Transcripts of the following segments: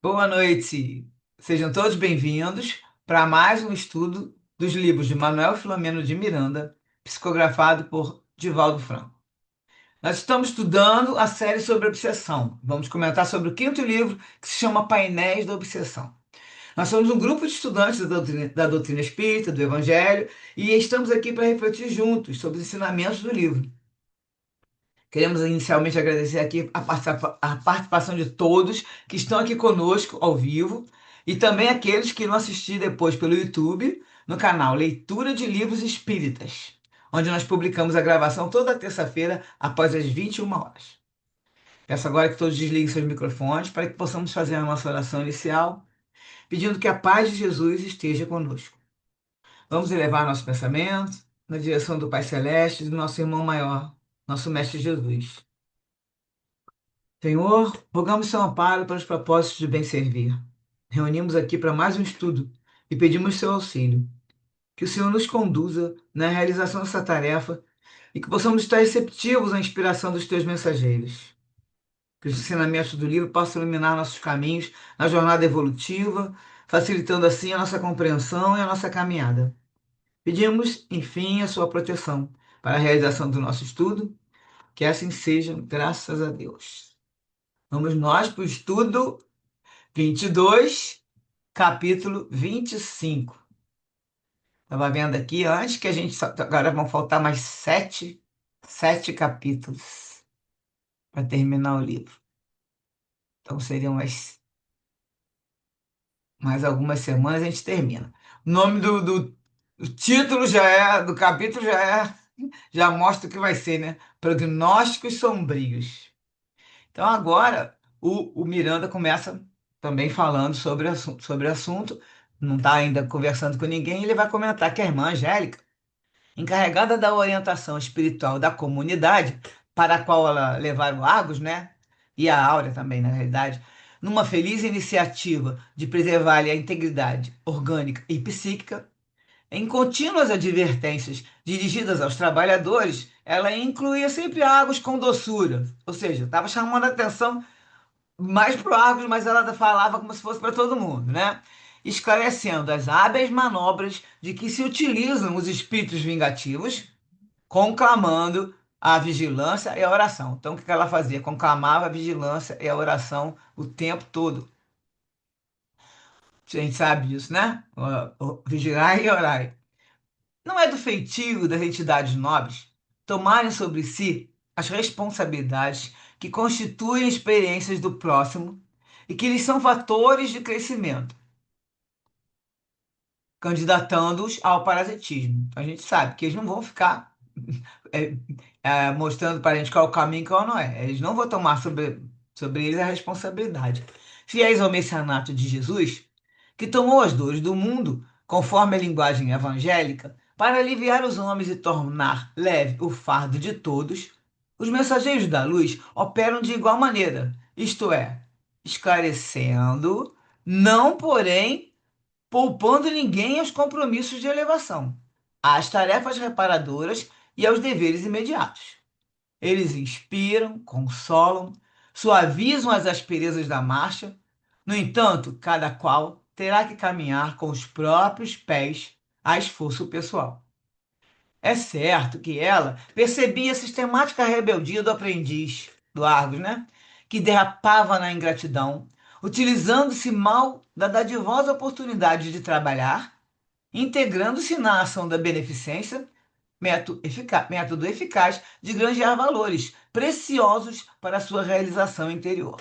Boa noite. Sejam todos bem-vindos para mais um estudo dos livros de Manuel Filomeno de Miranda, psicografado por Divaldo Franco. Nós estamos estudando a série sobre obsessão. Vamos comentar sobre o quinto livro, que se chama Painéis da Obsessão. Nós somos um grupo de estudantes da doutrina espírita, do Evangelho, e estamos aqui para refletir juntos sobre os ensinamentos do livro. Queremos inicialmente agradecer aqui a participação de todos que estão aqui conosco ao vivo e também aqueles que irão assistir depois pelo YouTube no canal Leitura de Livros Espíritas, onde nós publicamos a gravação toda terça-feira após as 21 horas. Peço agora que todos desliguem seus microfones para que possamos fazer a nossa oração inicial, pedindo que a paz de Jesus esteja conosco. Vamos elevar nosso pensamento na direção do Pai Celeste e do nosso irmão maior, nosso Mestre Jesus. Senhor, rogamos seu amparo para os propósitos de bem servir. Reunimos aqui para mais um estudo e pedimos seu auxílio. Que o Senhor nos conduza na realização dessa tarefa e que possamos estar receptivos à inspiração dos teus mensageiros. Que os ensinamentos do livro possam iluminar nossos caminhos na jornada evolutiva, facilitando assim a nossa compreensão e a nossa caminhada. Pedimos, enfim, a sua proteção para a realização do nosso estudo. Que assim seja, graças a Deus. Vamos nós para o estudo 22, capítulo 25. Estava vendo aqui antes que a gente agora vão faltar mais sete capítulos para terminar o livro. Então seriam mais algumas semanas a gente termina. O nome do título do capítulo já mostra o que vai ser, né? Prognósticos sombrios. Então agora o Miranda começa também falando sobre o assunto, não está ainda conversando com ninguém, ele vai comentar que a irmã Angélica, encarregada da orientação espiritual da comunidade, para a qual ela levaram o Argos, né? E a Áurea também, na realidade, numa feliz iniciativa de preservar a integridade orgânica e psíquica, em contínuas advertências dirigidas aos trabalhadores, ela incluía sempre Argos com doçura, ou seja, estava chamando a atenção mais pro Argos, mas ela falava como se fosse para todo mundo, né? Esclarecendo as hábeis manobras de que se utilizam os espíritos vingativos, conclamando a vigilância e a oração. Então, o que ela fazia? Conclamava a vigilância e a oração o tempo todo. A gente sabe disso, né? Vigiai e orai. Não é do feitio das entidades nobres tomarem sobre si as responsabilidades que constituem experiências do próximo e que lhes são fatores de crescimento, candidatando-os ao parasitismo. A gente sabe que eles não vão ficar é, mostrando para a gente qual é o caminho e qual não é. Eles não vão tomar sobre eles a responsabilidade. Fiéis ao messianato de Jesus, que tomou as dores do mundo, conforme a linguagem evangélica, para aliviar os homens e tornar leve o fardo de todos, os mensageiros da luz operam de igual maneira, isto é, esclarecendo, não, porém, poupando ninguém aos compromissos de elevação, às tarefas reparadoras e aos deveres imediatos. Eles inspiram, consolam, suavizam as asperezas da marcha. No entanto, cada qual terá que caminhar com os próprios pés a esforço pessoal. É certo que ela percebia a sistemática rebeldia do aprendiz, do Argos, né? Que derrapava na ingratidão, utilizando-se mal da dadivosa oportunidade de trabalhar, integrando-se na ação da beneficência, método eficaz de granjear valores preciosos para a sua realização interior.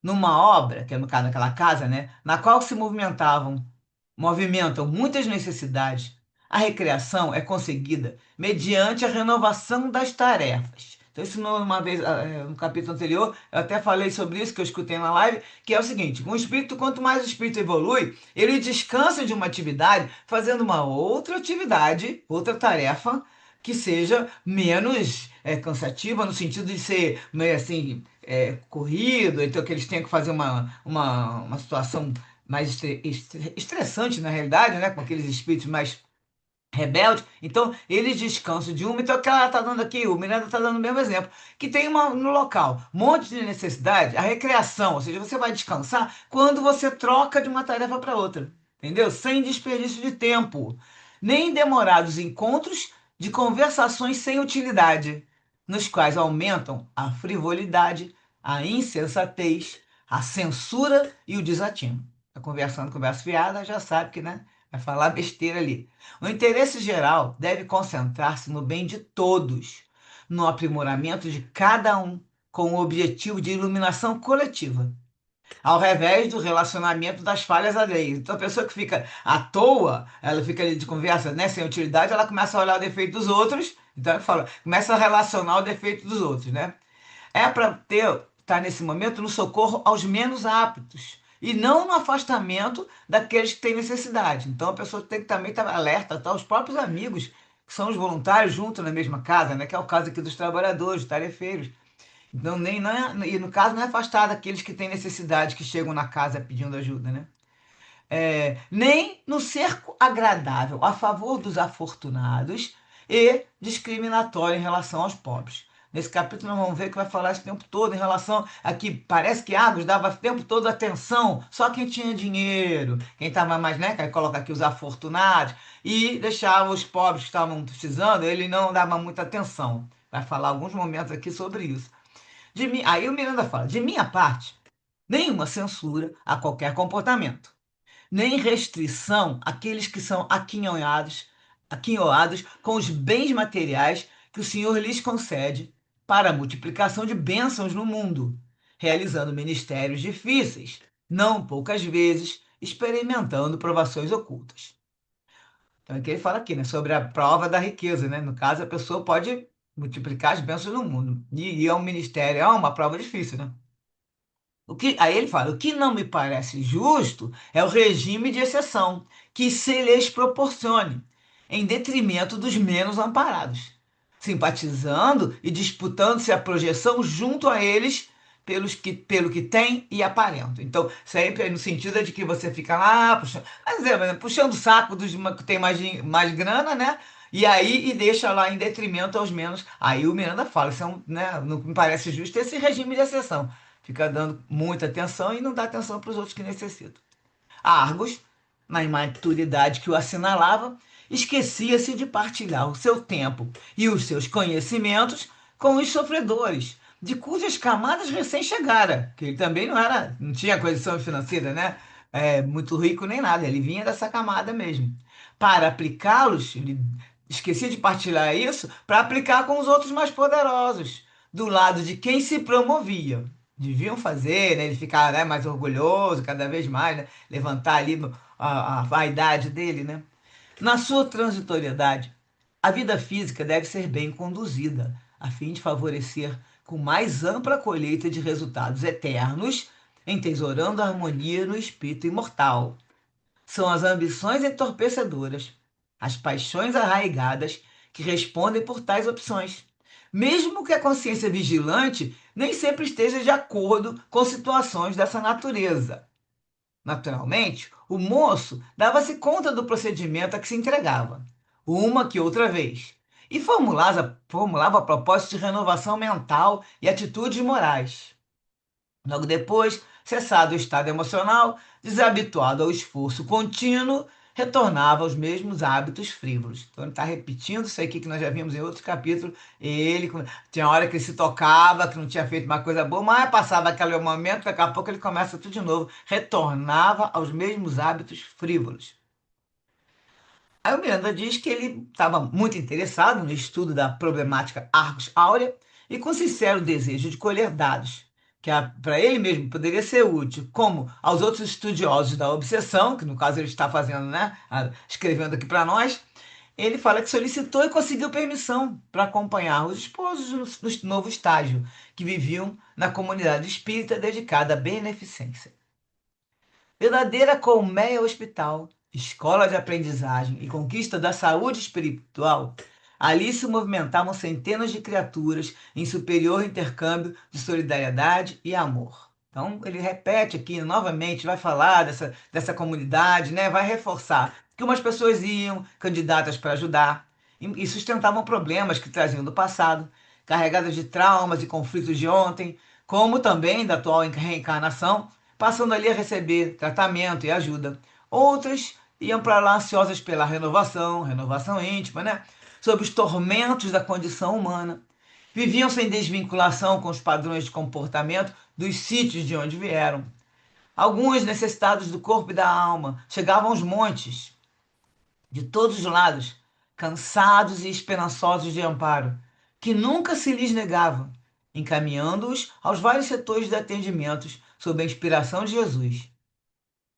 Numa obra, que é no caso daquela casa, né, na qual se movimentam muitas necessidades, a recreação é conseguida mediante a renovação das tarefas. Então, isso uma vez, no capítulo anterior, eu até falei sobre isso que eu escutei na live, que é o seguinte: um espírito, quanto mais o espírito evolui, ele descansa de uma atividade, fazendo uma outra atividade, outra tarefa, que seja menos cansativa, no sentido de ser meio assim, corrido, então que eles tenham que fazer uma situação mais estressante na realidade, né? Com aqueles espíritos mais rebelde, então eles descansam de uma, então o que ela está dando aqui, o Miranda está dando o mesmo exemplo, que tem uma, no local um monte de necessidade, a recreação, ou seja, você vai descansar quando você troca de uma tarefa para outra, entendeu? Sem desperdício de tempo, nem demorados encontros de conversações sem utilidade, nos quais aumentam a frivolidade, a insensatez, a censura e o desatino. Tá conversando, conversa fiada, já sabe que, né? Vai falar besteira ali. O interesse geral deve concentrar-se no bem de todos, no aprimoramento de cada um, com o objetivo de iluminação coletiva, ao revés do relacionamento das falhas alheias. Então, a pessoa que fica à toa, ela fica ali de conversa, né, sem utilidade, ela começa a olhar o defeito dos outros, então, fala, começa a relacionar o defeito dos outros, né? É para ter, estar nesse momento no socorro aos menos aptos e não no afastamento daqueles que têm necessidade. Então a pessoa tem que também estar alerta, tá? Os próprios amigos, que são os voluntários junto na mesma casa, né? Que é o caso aqui dos trabalhadores, tarefeiros. Então, nem, não é, e no caso não é afastar daqueles que têm necessidade, que chegam na casa pedindo ajuda, né? Nem no cerco agradável a favor dos afortunados e discriminatório em relação aos pobres. Nesse capítulo nós vamos ver que vai falar esse tempo todo em relação a que parece que Argos dava o tempo todo atenção, só quem tinha dinheiro, quem estava mais, né, que coloca aqui os afortunados, e deixava os pobres que estavam precisando, ele não dava muita atenção. Vai falar alguns momentos aqui sobre isso. Aí o Miranda fala, de minha parte, nenhuma censura a qualquer comportamento nem restrição àqueles que são aquinhoados com os bens materiais que o Senhor lhes concede para a multiplicação de bênçãos no mundo, realizando ministérios difíceis, não poucas vezes experimentando provações ocultas. Então, aqui ele fala aqui, né, sobre a prova da riqueza, né? No caso, a pessoa pode multiplicar as bênçãos no mundo. E é um ministério, é uma prova difícil, né? Aí ele fala: o que não me parece justo é o regime de exceção que se lhes proporcione, em detrimento dos menos amparados, simpatizando e disputando-se a projeção junto a eles pelo que tem e aparentam. Então, sempre no sentido de que você fica lá puxando, puxando o saco dos que tem mais grana, né? E aí e deixa lá em detrimento aos menos. Aí o Miranda fala: isso é né, não me parece justo esse regime de exceção. Fica dando muita atenção e não dá atenção para os outros que necessitam. Argos, na imaturidade que o assinalava, esquecia-se de partilhar o seu tempo e os seus conhecimentos com os sofredores, de cujas camadas recém chegara, que ele também não tinha condição financeira, né? Muito rico nem nada, ele vinha dessa camada mesmo. Para aplicá-los, ele esquecia de partilhar isso para aplicar com os outros mais poderosos, do lado de quem se promovia. Deviam fazer, né? Ele ficar, né, mais orgulhoso cada vez mais, né? Levantar ali a vaidade dele, né? Na sua transitoriedade, a vida física deve ser bem conduzida, a fim de favorecer com mais ampla colheita de resultados eternos, entesourando a harmonia no espírito imortal. São as ambições entorpecedoras, as paixões arraigadas que respondem por tais opções. Mesmo que a consciência vigilante nem sempre esteja de acordo com situações dessa natureza. Naturalmente, o moço dava-se conta do procedimento a que se entregava, uma que outra vez, e formulava propósitos de renovação mental e atitudes morais. Logo depois, cessado o estado emocional, desabituado ao esforço contínuo, retornava aos mesmos hábitos frívolos. Então, ele está repetindo isso aqui que nós já vimos em outro capítulo. Ele tinha hora que ele se tocava, que não tinha feito uma coisa boa, mas passava aquele momento, daqui a pouco ele começa tudo de novo, retornava aos mesmos hábitos frívolos. Aí o Miranda diz que ele estava muito interessado no estudo da problemática Argos Áurea e com sincero desejo de colher dados, que para ele mesmo poderia ser útil, como aos outros estudiosos da obsessão, que no caso ele está fazendo, né, escrevendo aqui para nós, ele fala que solicitou e conseguiu permissão para acompanhar os esposos no novo estágio, que viviam na comunidade espírita dedicada à beneficência. Verdadeira colmeia hospital, escola de aprendizagem e conquista da saúde espiritual, ali se movimentavam centenas de criaturas em superior intercâmbio de solidariedade e amor. Então, ele repete aqui novamente, vai falar dessa comunidade, né? Vai reforçar. que umas pessoas iam, candidatas para ajudar, e sustentavam problemas que traziam do passado, carregadas de traumas e conflitos de ontem, como também da atual reencarnação, passando ali a receber tratamento e ajuda. Outras iam para lá ansiosas pela renovação, renovação íntima, né? Sob os tormentos da condição humana. Viviam sem desvinculação com os padrões de comportamento dos sítios de onde vieram. Alguns necessitados do corpo e da alma chegavam aos montes, de todos os lados, cansados e esperançosos de amparo, que nunca se lhes negava, encaminhando-os aos vários setores de atendimentos sob a inspiração de Jesus.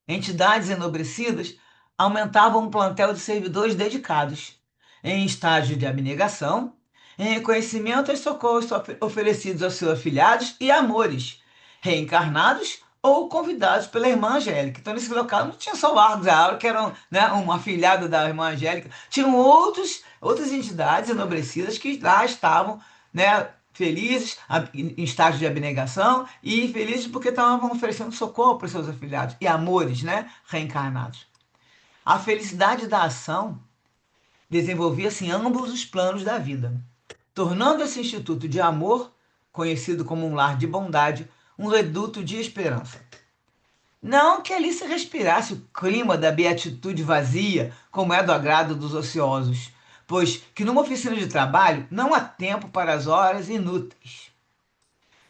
Entidades enobrecidas aumentavam um plantel de servidores dedicados, em estágio de abnegação, em reconhecimento aos socorros oferecidos aos seus afilhados e amores, reencarnados ou convidados pela irmã Angélica. Então, nesse local não tinha só o Argos e a Aura, que eram, né, um afilhado da irmã Angélica, tinham outras entidades enobrecidas que lá estavam, né, felizes, em estágio de abnegação, e felizes porque estavam oferecendo socorro para os seus afilhados e amores, né, reencarnados. A felicidade da ação desenvolvia-se em ambos os planos da vida, tornando esse instituto de amor, conhecido como um lar de bondade, um reduto de esperança. Não que ali se respirasse o clima da beatitude vazia, como é do agrado dos ociosos, pois que numa oficina de trabalho não há tempo para as horas inúteis.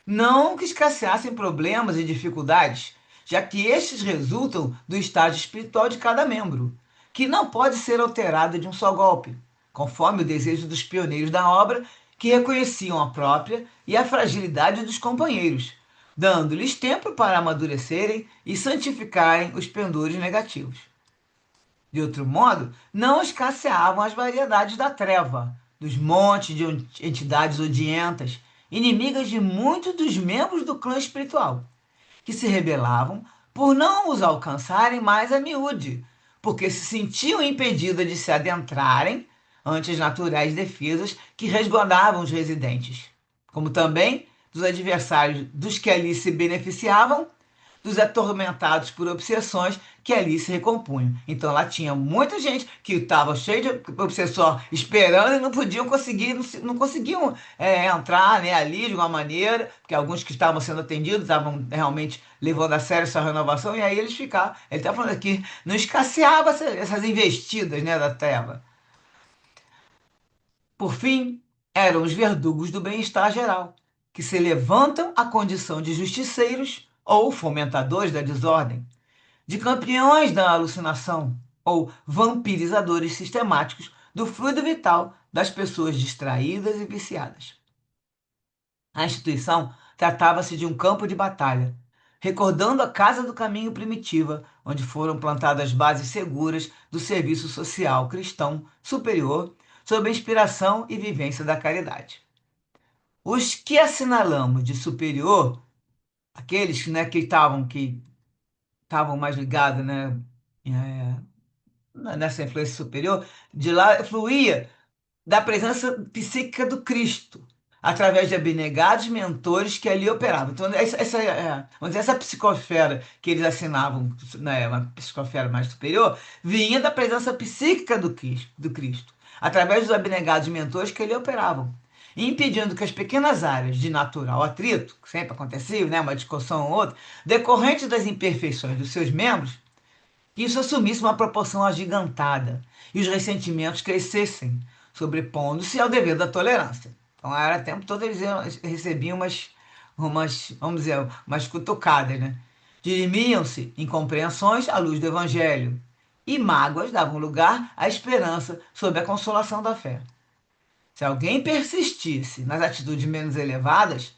Não que escasseassem problemas e dificuldades, já que estes resultam do estágio espiritual de cada membro, que não pode ser alterado de um só golpe, conforme o desejo dos pioneiros da obra, que reconheciam a própria e a fragilidade dos companheiros, dando-lhes tempo para amadurecerem e santificarem os pendores negativos. De outro modo, não escasseavam as variedades da treva, dos montes de entidades odientas, inimigas de muitos dos membros do clã espiritual, que se rebelavam por não os alcançarem mais a miúde, porque se sentiam impedidas de se adentrarem ante as naturais defesas que resguardavam os residentes, como também dos adversários dos que ali se beneficiavam, dos atormentados por obsessões que ali se recompunham. Então lá tinha muita gente que estava cheia de obsessor esperando e não podiam conseguir, não conseguiam entrar, né, ali de uma maneira, porque alguns que estavam sendo atendidos estavam realmente levando a sério essa renovação, e aí eles ficavam. Ele está falando aqui, não escasseava essas investidas, né, da terra. Por fim, eram os verdugos do bem-estar geral, que se levantam à condição de justiceiros ou fomentadores da desordem, de campeões da alucinação ou vampirizadores sistemáticos do fluido vital das pessoas distraídas e viciadas. A instituição tratava-se de um campo de batalha, recordando a Casa do Caminho primitiva, onde foram plantadas bases seguras do serviço social cristão superior, sob a inspiração e vivência da caridade. Os que assinalamos de superior, aqueles, né, que estavam mais ligados, né, é, nessa influência superior, de lá fluía da presença psíquica do Cristo, através de abnegados mentores que ali operavam. Então, vamos dizer, essa psicosfera que eles assinavam, né, uma psicosfera mais superior, vinha da presença psíquica do Cristo, através dos abnegados mentores que ali operavam, impedindo que as pequenas áreas de natural atrito, que sempre acontecia, né, uma discussão ou outra, decorrente das imperfeições dos seus membros, que isso assumisse uma proporção agigantada e os ressentimentos crescessem, sobrepondo-se ao dever da tolerância. Então, era o tempo todo recebiam vamos dizer, umas cutucadas, né? Dirimiam-se incompreensões à luz do Evangelho, e mágoas davam lugar à esperança sob a consolação da fé. Se alguém persistisse nas atitudes menos elevadas,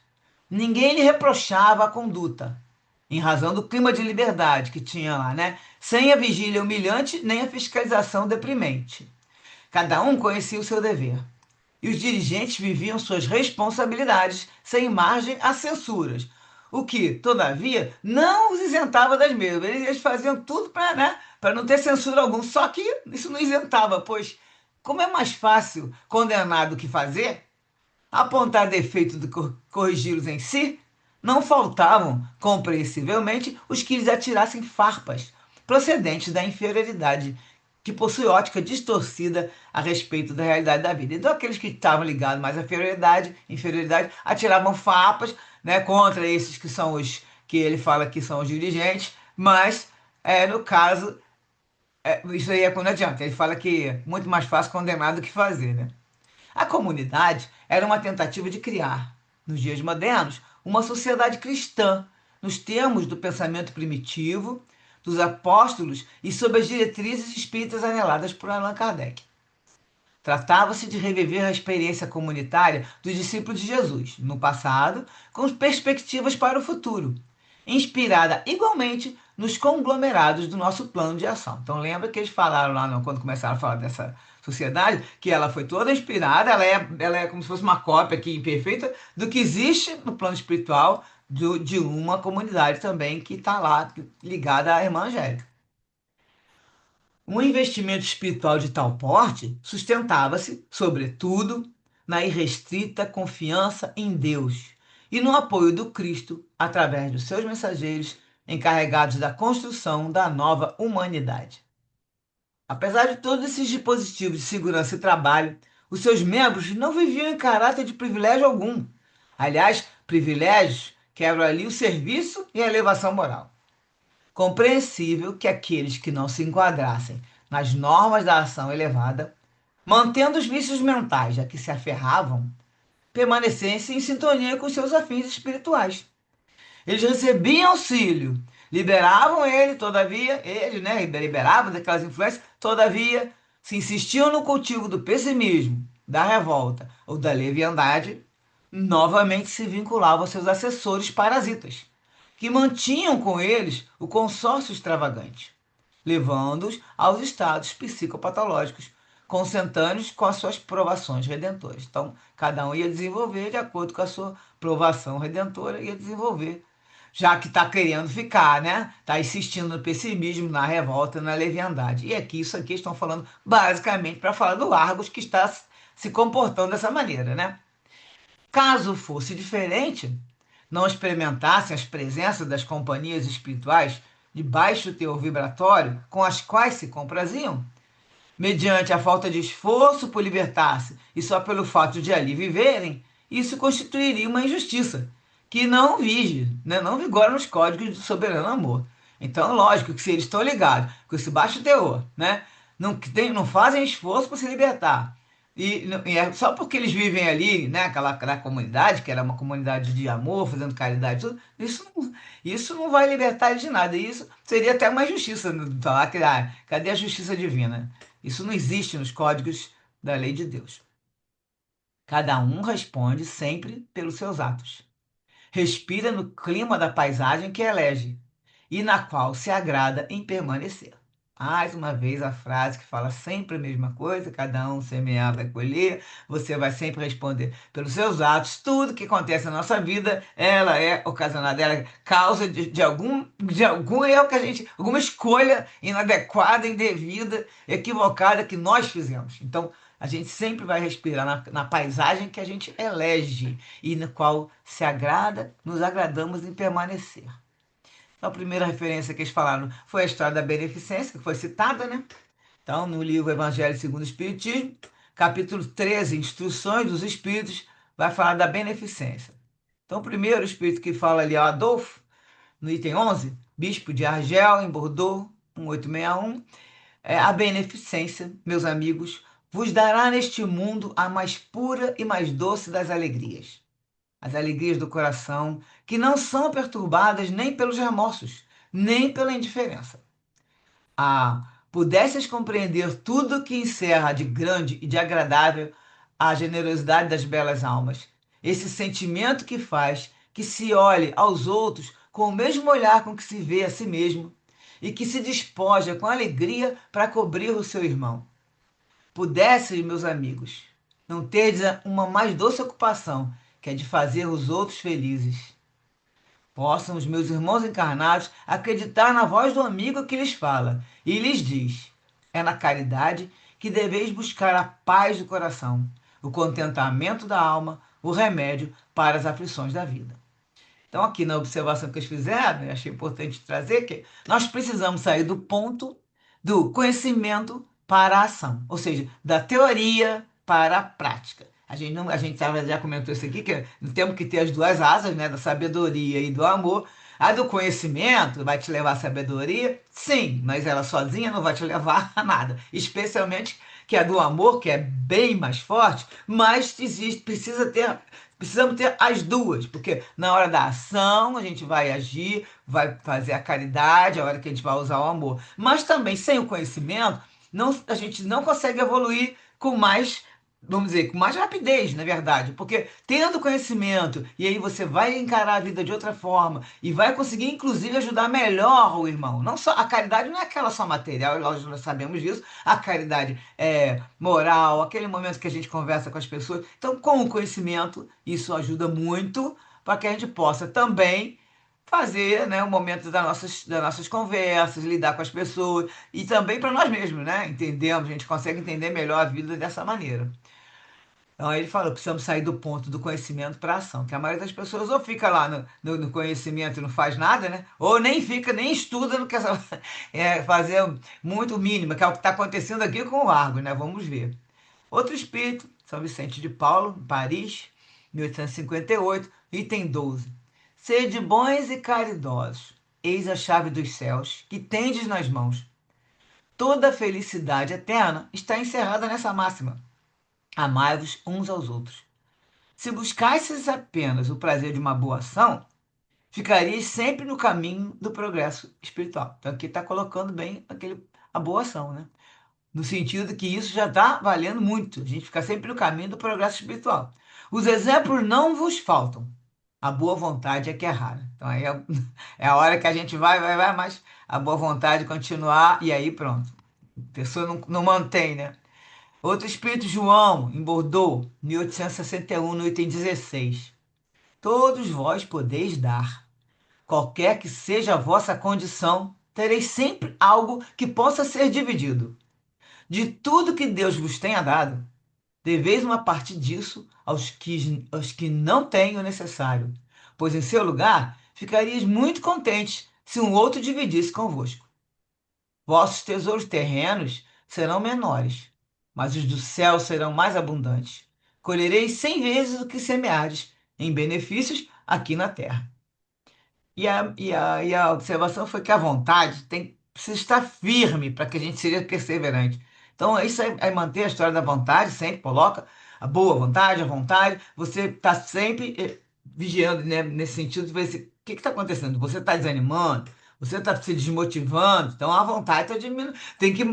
ninguém lhe reprochava a conduta, em razão do clima de liberdade que tinha lá, né? Sem a vigília humilhante nem a fiscalização deprimente. Cada um conhecia o seu dever. E os dirigentes viviam suas responsabilidades sem margem a censuras, o que, todavia, não os isentava das mesmas. Eles faziam tudo para, né, para não ter censura alguma, só que isso não isentava, pois, como é mais fácil condenar do que fazer, apontar defeitos do que corrigi-los em si, não faltavam, compreensivelmente, os que lhes atirassem farpas, procedentes da inferioridade que possui ótica distorcida a respeito da realidade da vida. Então, aqueles que estavam ligados mais à inferioridade, atiravam farpas, né, contra esses que são os que ele fala que são os dirigentes, mas, no caso, isso aí não adianta. Ele fala que é muito mais fácil condenar do que fazer, né? A comunidade era uma tentativa de criar, nos dias modernos, uma sociedade cristã, nos termos do pensamento primitivo, dos apóstolos e sob as diretrizes espíritas aneladas por Allan Kardec. Tratava-se de reviver a experiência comunitária dos discípulos de Jesus, no passado, com perspectivas para o futuro, inspirada igualmente nos conglomerados do nosso plano de ação. Então, lembra que eles falaram lá, quando começaram a falar dessa sociedade, que ela foi toda inspirada, ela é como se fosse uma cópia aqui imperfeita do que existe no plano espiritual de uma comunidade também que está lá ligada à irmã Angélica. Um investimento espiritual de tal porte sustentava-se, sobretudo, na irrestrita confiança em Deus e no apoio do Cristo através dos seus mensageiros encarregados da construção da nova humanidade. Apesar de todos esses dispositivos de segurança e trabalho, os seus membros não viviam em caráter de privilégio algum. Aliás, privilégios quebram ali o serviço e a elevação moral. Compreensível que aqueles que não se enquadrassem nas normas da ação elevada, mantendo os vícios mentais a que se aferravam, permanecessem em sintonia com seus afins espirituais. Eles recebiam auxílio, liberavam ele, todavia, ele, né, liberavam daquelas influências, todavia, se insistiam no cultivo do pessimismo, da revolta ou da leviandade, novamente se vinculavam aos seus assessores parasitas, que mantinham com eles o consórcio extravagante, levando-os aos estados psicopatológicos, consentâneos com as suas provações redentoras. Então, cada um ia desenvolver de acordo com a sua provação redentora, ia desenvolver, já que está querendo ficar, né? Está insistindo no pessimismo, na revolta, na leviandade. E aqui, isso aqui estão falando basicamente para falar do Argos que está se comportando dessa maneira, né? Caso fosse diferente, não experimentassem as presenças das companhias espirituais de baixo teor vibratório com as quais se compraziam, mediante a falta de esforço por libertar-se e só pelo fato de ali viverem, isso constituiria uma injustiça que não vige, né, não vigora nos códigos do soberano amor. Então, lógico que se eles estão ligados com esse baixo teor, né, não fazem esforço para se libertar, e é só porque eles vivem ali, né, aquela comunidade, que era uma comunidade de amor, fazendo caridade, tudo, isso não vai libertar eles de nada. Isso seria até uma injustiça, falar que, cadê a justiça divina? Isso não existe nos códigos da lei de Deus. Cada um responde sempre pelos seus atos. Respira no clima da paisagem que elege e na qual se agrada em permanecer. Mais uma vez a frase que fala sempre a mesma coisa, cada um semear vai colher, você vai sempre responder pelos seus atos, tudo que acontece na nossa vida, ela é ocasionada, ela é causa de algum erro que a gente, alguma escolha inadequada, indevida, equivocada que nós fizemos. Então, a gente sempre vai respirar na paisagem que a gente elege e na qual se agrada, nos agradamos em permanecer. Então, a primeira referência que eles falaram foi a história da beneficência, que foi citada, né? Então, no livro Evangelho segundo o Espiritismo, capítulo 13, Instruções dos Espíritos, vai falar da beneficência. Então, o primeiro espírito que fala ali é o Adolfo, no item 11, bispo de Argel, em Bordeaux, 1861, a beneficência, meus amigos, vos dará neste mundo a mais pura e mais doce das alegrias. As alegrias do coração, que não são perturbadas nem pelos remorsos, nem pela indiferença. Pudesses compreender tudo que encerra de grande e de agradável a generosidade das belas almas, esse sentimento que faz que se olhe aos outros com o mesmo olhar com que se vê a si mesmo e que se despoja com alegria para cobrir o seu irmão. Pudesses, meus amigos, não terdes uma mais doce ocupação, que é de fazer os outros felizes. Possam os meus irmãos encarnados acreditar na voz do amigo que lhes fala e lhes diz: é na caridade que deveis buscar a paz do coração, o contentamento da alma, o remédio para as aflições da vida. Então, aqui na observação que eles fizeram, eu achei importante trazer que nós precisamos sair do ponto do conhecimento para a ação, ou seja, da teoria para a prática. A gente não, a gente já comentou isso aqui, que temos que ter as duas asas, né, da sabedoria e do amor. A do conhecimento vai te levar à sabedoria, sim, mas ela sozinha não vai te levar a nada. Especialmente que a do amor, que é bem mais forte, mas existe, precisamos ter as duas, porque na hora da ação a gente vai agir, vai fazer a caridade, a hora que a gente vai usar o amor. Mas também sem o conhecimento, a gente não consegue evoluir com mais, vamos dizer, com mais rapidez, na verdade, porque tendo conhecimento, e aí você vai encarar a vida de outra forma e vai conseguir, inclusive, ajudar melhor o irmão. Não só a caridade não é aquela só material, nós sabemos disso. A caridade é moral, aquele momento que a gente conversa com as pessoas. Então, com o conhecimento, isso ajuda muito para que a gente possa também fazer, né, o momento das nossas conversas, lidar com as pessoas e também para nós mesmos, né? Entendemos, a gente consegue entender melhor a vida dessa maneira. Então aí ele falou, precisamos sair do ponto do conhecimento para a ação, que a maioria das pessoas ou fica lá no conhecimento e não faz nada, né? Ou nem fica, nem estuda, não quer fazer muito mínimo, que é o que está acontecendo aqui com o Argos, né? Vamos ver. Outro espírito, São Vicente de Paulo, em Paris, 1858, item 12. Sede bons e caridosos, eis a chave dos céus, que tendes nas mãos. Toda a felicidade eterna está encerrada nessa máxima. Amai-vos uns aos outros. Se buscasses apenas o prazer de uma boa ação, ficarias sempre no caminho do progresso espiritual. Então aqui está colocando bem a boa ação, né? No sentido que isso já está valendo muito. A gente fica sempre no caminho do progresso espiritual. Os exemplos não vos faltam. A boa vontade é que é rara. Então aí é, é a hora que a gente vai, mas a boa vontade continuar e aí pronto. A pessoa não mantém, né? Outro espírito, João, em Bordeaux, 1861, no item 16. Todos vós podeis dar, qualquer que seja a vossa condição, tereis sempre algo que possa ser dividido. De tudo que Deus vos tenha dado, deveis uma parte disso aos que não têm o necessário, pois em seu lugar ficarias muito contentes se um outro dividisse convosco. Vossos tesouros terrenos serão menores, mas os do céu serão mais abundantes. Colhereis 100 vezes o que semeardes em benefícios aqui na terra. E a observação foi que a vontade precisa estar firme para que a gente seja perseverante. Então, isso é manter a história da vontade, sempre coloca a boa vontade, a vontade. Você está sempre vigiando, né, nesse sentido de ver se, o que está acontecendo. Você está desanimando, você está se desmotivando. Então, a vontade está diminuindo. Tem que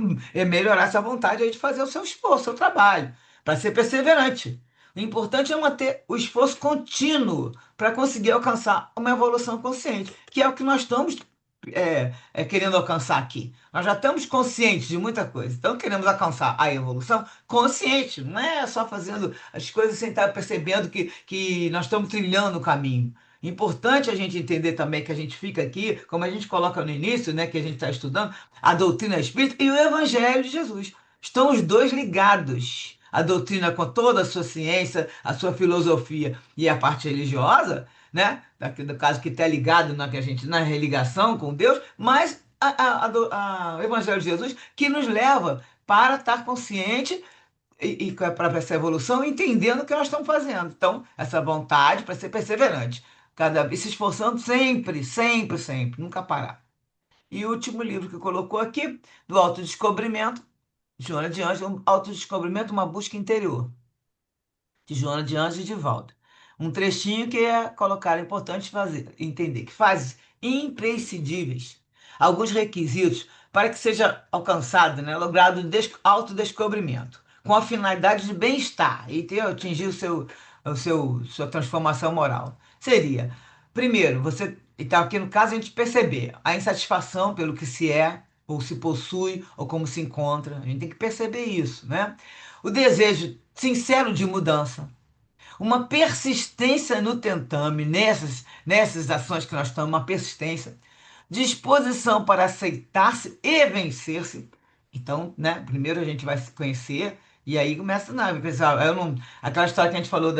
melhorar essa vontade aí de fazer o seu esforço, o seu trabalho, para ser perseverante. O importante é manter o esforço contínuo para conseguir alcançar uma evolução consciente, que é o que nós estamos querendo alcançar aqui. Nós já estamos conscientes de muita coisa, então queremos alcançar a evolução consciente, não é só fazendo as coisas sem estar percebendo que nós estamos trilhando o caminho. Importante a gente entender também que a gente fica aqui, como a gente coloca no início, né, que a gente está estudando, a doutrina espírita e o Evangelho de Jesus. Estão os dois ligados. A doutrina com toda a sua ciência, a sua filosofia e a parte religiosa, né? No caso que está ligado na religação com Deus, mas o Evangelho de Jesus que nos leva para estar consciente e para essa evolução, entendendo o que nós estamos fazendo. Então, essa vontade para ser perseverante, cada vez se esforçando sempre, sempre, sempre, nunca parar. E o último livro que colocou aqui, do Autodescobrimento, Joana de Anjos, um Autodescobrimento, uma busca interior, de Joana de Anjos e de Valda. Um trechinho que é colocar, é importante fazer, entender, que faz imprescindíveis alguns requisitos para que seja alcançado, né, logrado o autodescobrimento, com a finalidade de bem-estar e atingir sua transformação moral. Seria, primeiro, então aqui no caso a gente perceber a insatisfação pelo que se é, ou se possui, ou como se encontra. A gente tem que perceber isso, né? O desejo sincero de mudança, uma persistência no tentame, nessas ações que nós estamos, uma persistência, disposição para aceitar-se e vencer-se. Então, né, primeiro a gente vai se conhecer e aí começa, não, pessoal, aquela história que a gente falou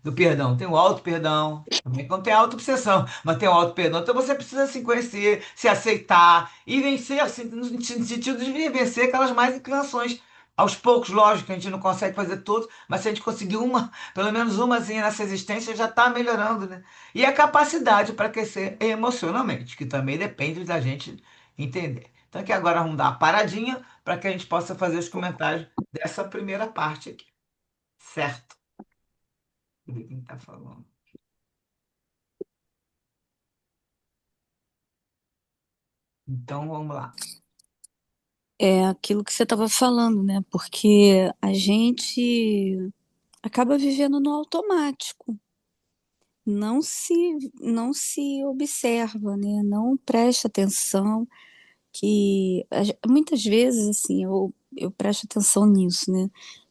do perdão. Tem o auto-perdão, também quando tem a auto-obsessão, mas tem o auto-perdão. Então você precisa se conhecer, se aceitar e vencer, assim, no sentido de vencer aquelas más inclinações. Aos poucos, lógico, a gente não consegue fazer tudo, mas se a gente conseguir uma, pelo menos umazinha nessa existência, já está melhorando, né? E a capacidade para crescer emocionalmente, que também depende da gente entender. Então aqui agora vamos dar uma paradinha para que a gente possa fazer os comentários dessa primeira parte aqui, certo? Deixa eu ver quem está falando. Então vamos lá. É aquilo que você estava falando, né? Porque a gente acaba vivendo no automático, não se observa, né? Não presta atenção que muitas vezes assim eu presto atenção nisso, né?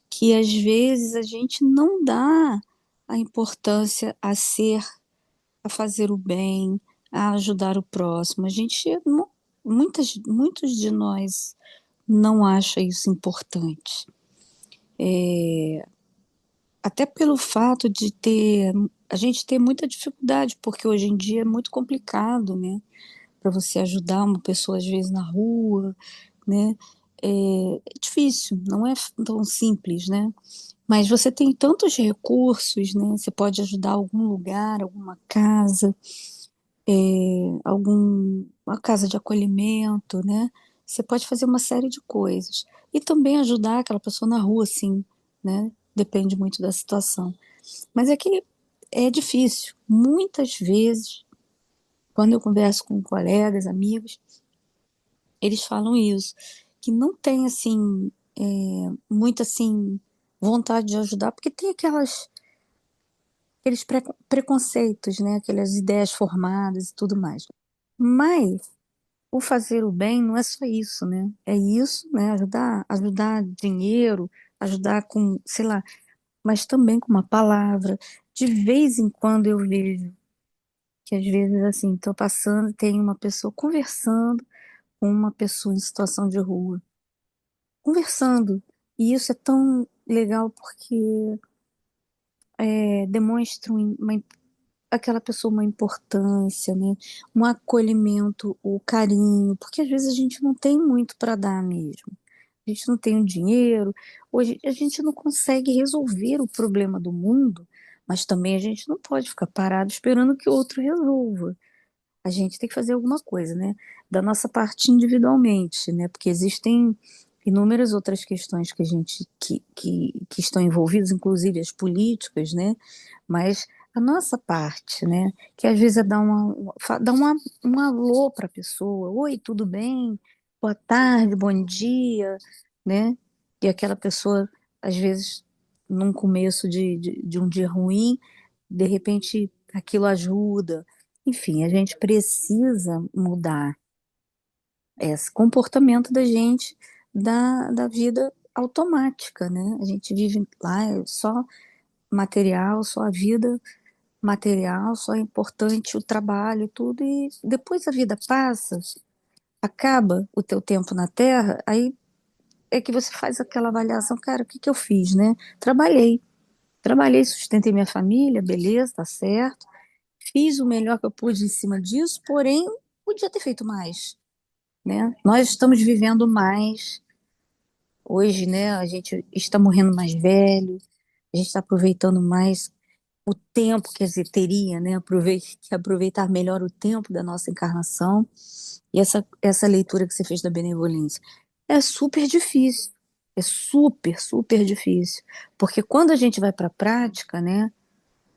Que às vezes a gente não dá a importância a fazer o bem, a ajudar o próximo. A gente muitos de nós não acha isso importante. Até pelo fato de a gente ter muita dificuldade, porque hoje em dia é muito complicado, né? Para você ajudar uma pessoa, às vezes, na rua, né? É difícil, não é tão simples, né? Mas você tem tantos recursos, né? Você pode ajudar algum lugar, alguma casa, uma casa de acolhimento, né? Você pode fazer uma série de coisas. E também ajudar aquela pessoa na rua, sim, né? Depende muito da situação. Mas é que é difícil. Muitas vezes, quando eu converso com colegas, amigos, eles falam isso, que não tem, assim, muita, assim, vontade de ajudar, porque tem aqueles preconceitos, né? Aquelas ideias formadas e tudo mais. Mas o fazer o bem não é só isso, né? É isso, né? Ajudar dinheiro, ajudar com, sei lá, mas também com uma palavra. De vez em quando eu vejo que às vezes assim, estou passando, tem uma pessoa conversando com uma pessoa em situação de rua, conversando. E isso é tão legal porque demonstra aquela pessoa uma importância, né? Um acolhimento, o carinho, porque às vezes a gente não tem muito para dar mesmo. A gente não tem o dinheiro, hoje a gente não consegue resolver o problema do mundo, mas também a gente não pode ficar parado esperando que o outro resolva. A gente tem que fazer alguma coisa, né? Da nossa parte individualmente, né? Porque existem inúmeras outras questões que a gente que estão envolvidas, inclusive as políticas, né? Mas a nossa parte, né? Que às vezes é dar um alô para a pessoa, oi, tudo bem? Boa tarde, bom dia, né? E aquela pessoa, às vezes, num começo de um dia ruim, de repente aquilo ajuda. Enfim, a gente precisa mudar esse comportamento da gente da vida automática, né? A gente vive lá, é só material, só a vida material, só é importante o trabalho e tudo, e depois a vida passa, acaba o teu tempo na Terra, aí é que você faz aquela avaliação, cara, o que que eu fiz, né? Trabalhei, sustentei minha família, beleza, tá certo. Fiz o melhor que eu pude em cima disso, porém, podia ter feito mais, né? Nós estamos vivendo mais hoje, né? A gente está morrendo mais velho, a gente está aproveitando mais o tempo, quer dizer, teria, né? Que aproveitar melhor o tempo da nossa encarnação. E essa leitura que você fez da benevolência é super difícil. É super, super difícil. Porque quando a gente vai para a prática, né?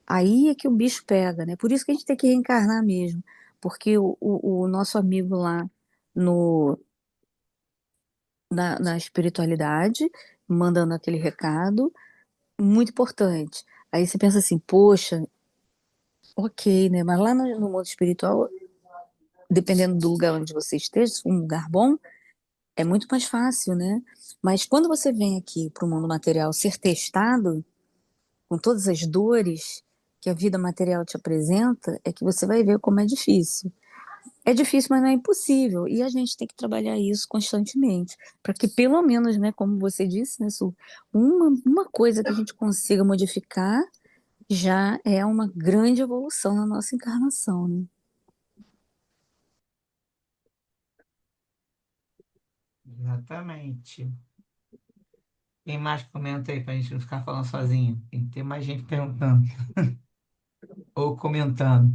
Aí é que o bicho pega, né? Por isso que a gente tem que reencarnar mesmo. Porque o nosso amigo lá no, na espiritualidade, mandando aquele recado, muito importante. Aí você pensa assim, poxa, ok, né? Mas lá no mundo espiritual, dependendo do lugar onde você esteja, se for um lugar bom, é muito mais fácil, né? Mas quando você vem aqui para o mundo material ser testado, com todas as dores que a vida material te apresenta, é que você vai ver como é difícil. É difícil, mas não é impossível. E a gente tem que trabalhar isso constantemente, para que pelo menos, né, como você disse, né, Su, uma coisa que a gente consiga modificar já é uma grande evolução na nossa encarnação, né? Exatamente. Quem mais comenta aí pra gente não ficar falando sozinho? Tem que ter mais gente perguntando ou comentando.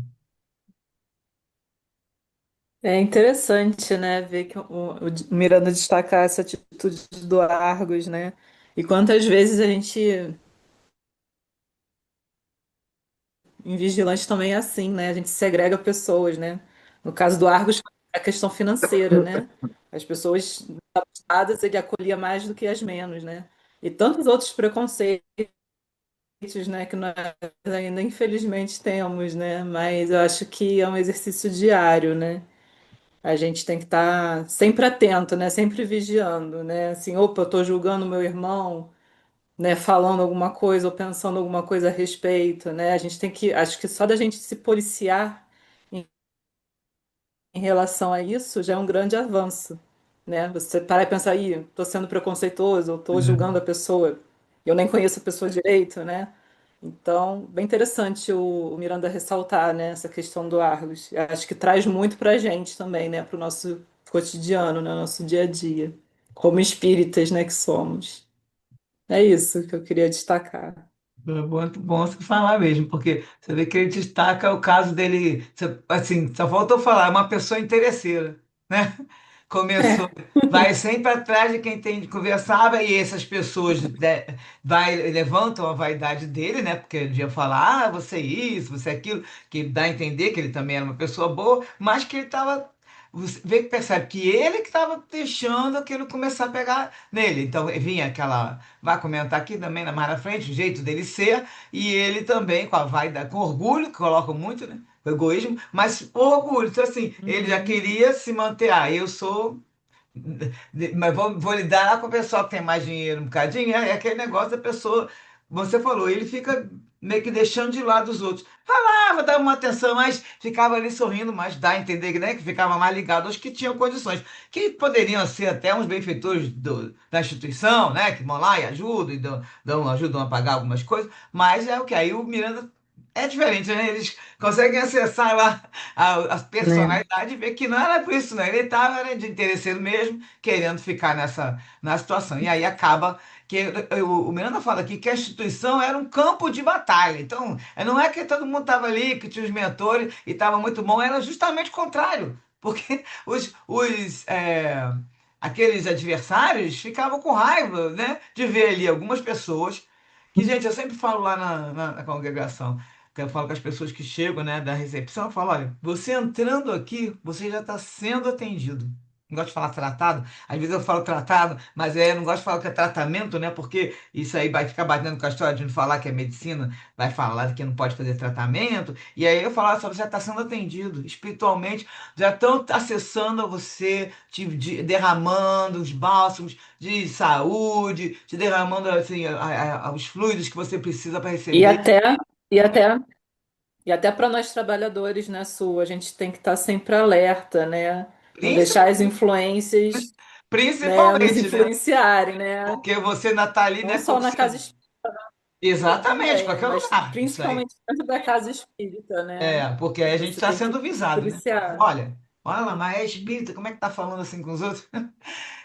É interessante, né, ver que o Miranda destacar essa atitude do Argos, né? E quantas vezes a gente, em vigilante também é assim, né? A gente segrega pessoas, né? No caso do Argos, é a questão financeira, né? As pessoas abastadas ele acolhia mais do que as menos, né? E tantos outros preconceitos, né, que nós ainda infelizmente temos, né? Mas eu acho que é um exercício diário, né? A gente tem que estar sempre atento, né? Sempre vigiando, né? Assim, opa, eu estou julgando meu irmão, né? Falando alguma coisa ou pensando alguma coisa a respeito, né? A gente tem que, acho que só da gente se policiar em relação a isso já é um grande avanço, né? Você parar e pensar, ih, estou sendo preconceituoso, eu estou julgando a pessoa, eu nem conheço a pessoa direito, né? Então, bem interessante o Miranda ressaltar, né, essa questão do Argos. Eu acho que traz muito para a gente também, né, para o nosso cotidiano, né, nosso dia a dia, como espíritas, né, que somos. É isso que eu queria destacar. É muito bom você falar mesmo, porque você vê que ele destaca o caso dele, assim, só faltou falar, é uma pessoa interesseira, né? Começou, É. vai sempre atrás de quem tem de conversar, e essas pessoas levantam a vaidade dele, né? Porque ele ia falar, você é isso, você é aquilo, que dá a entender que ele também era uma pessoa boa, mas que ele estava. Você vê que percebe que ele que estava deixando aquilo começar a pegar nele. Então vinha aquela. Vai comentar aqui também mais na frente, o jeito dele ser, e ele também com a vaidade, com orgulho, que colocam muito, né? O egoísmo, mas o orgulho. Então, assim, ele já Uhum. queria se manter. Ah, eu sou. Mas vou lidar lá com o pessoal que tem mais dinheiro, um bocadinho. É aquele negócio da pessoa. Você falou, ele fica meio que deixando de lado os outros. Falava, dava uma atenção, mas ficava ali sorrindo, mas dá a entender, né, que ficava mais ligado aos que tinham condições, que poderiam ser até uns benfeitores da instituição, né, que vão lá e ajudam, ajudam a pagar algumas coisas, mas é o que aí o Miranda é diferente, né? Eles conseguem acessar lá a Né? personalidade e ver que não era por isso, né? Ele estava de interesseiro mesmo, querendo ficar na situação. E aí acaba que o Miranda fala aqui que a instituição era um campo de batalha. Então, não é que todo mundo estava ali, que tinha os mentores e estava muito bom, era justamente o contrário. Porque aqueles adversários ficavam com raiva, né, de ver ali algumas pessoas que, gente, eu sempre falo lá na congregação, que eu falo com as pessoas que chegam, né, da recepção, eu falo, olha, você entrando aqui, você já está sendo atendido. Não gosto de falar tratado, às vezes eu falo tratado, mas não gosto de falar que é tratamento, né? Porque isso aí vai ficar batendo com a história de não falar que é medicina, vai falar que não pode fazer tratamento. E aí eu falo, olha só, você já está sendo atendido espiritualmente, já estão acessando a você, derramando os bálsamos de saúde, te derramando assim, os fluidos que você precisa para E receber. até, e até, e até para nós trabalhadores, né, Su, a gente tem que estar sempre alerta, né? Não deixar as Principalmente, influências, né, nos principalmente, né? influenciarem, né? Porque você ainda está ali, Não né, só na casa exatamente, também, qualquer mas lugar. Isso aí. principalmente dentro da casa espírita, né? Porque aí a gente Você está tem que sendo visado, né? policiar. Olha lá, mas é espírita, como é que tá falando assim com os outros?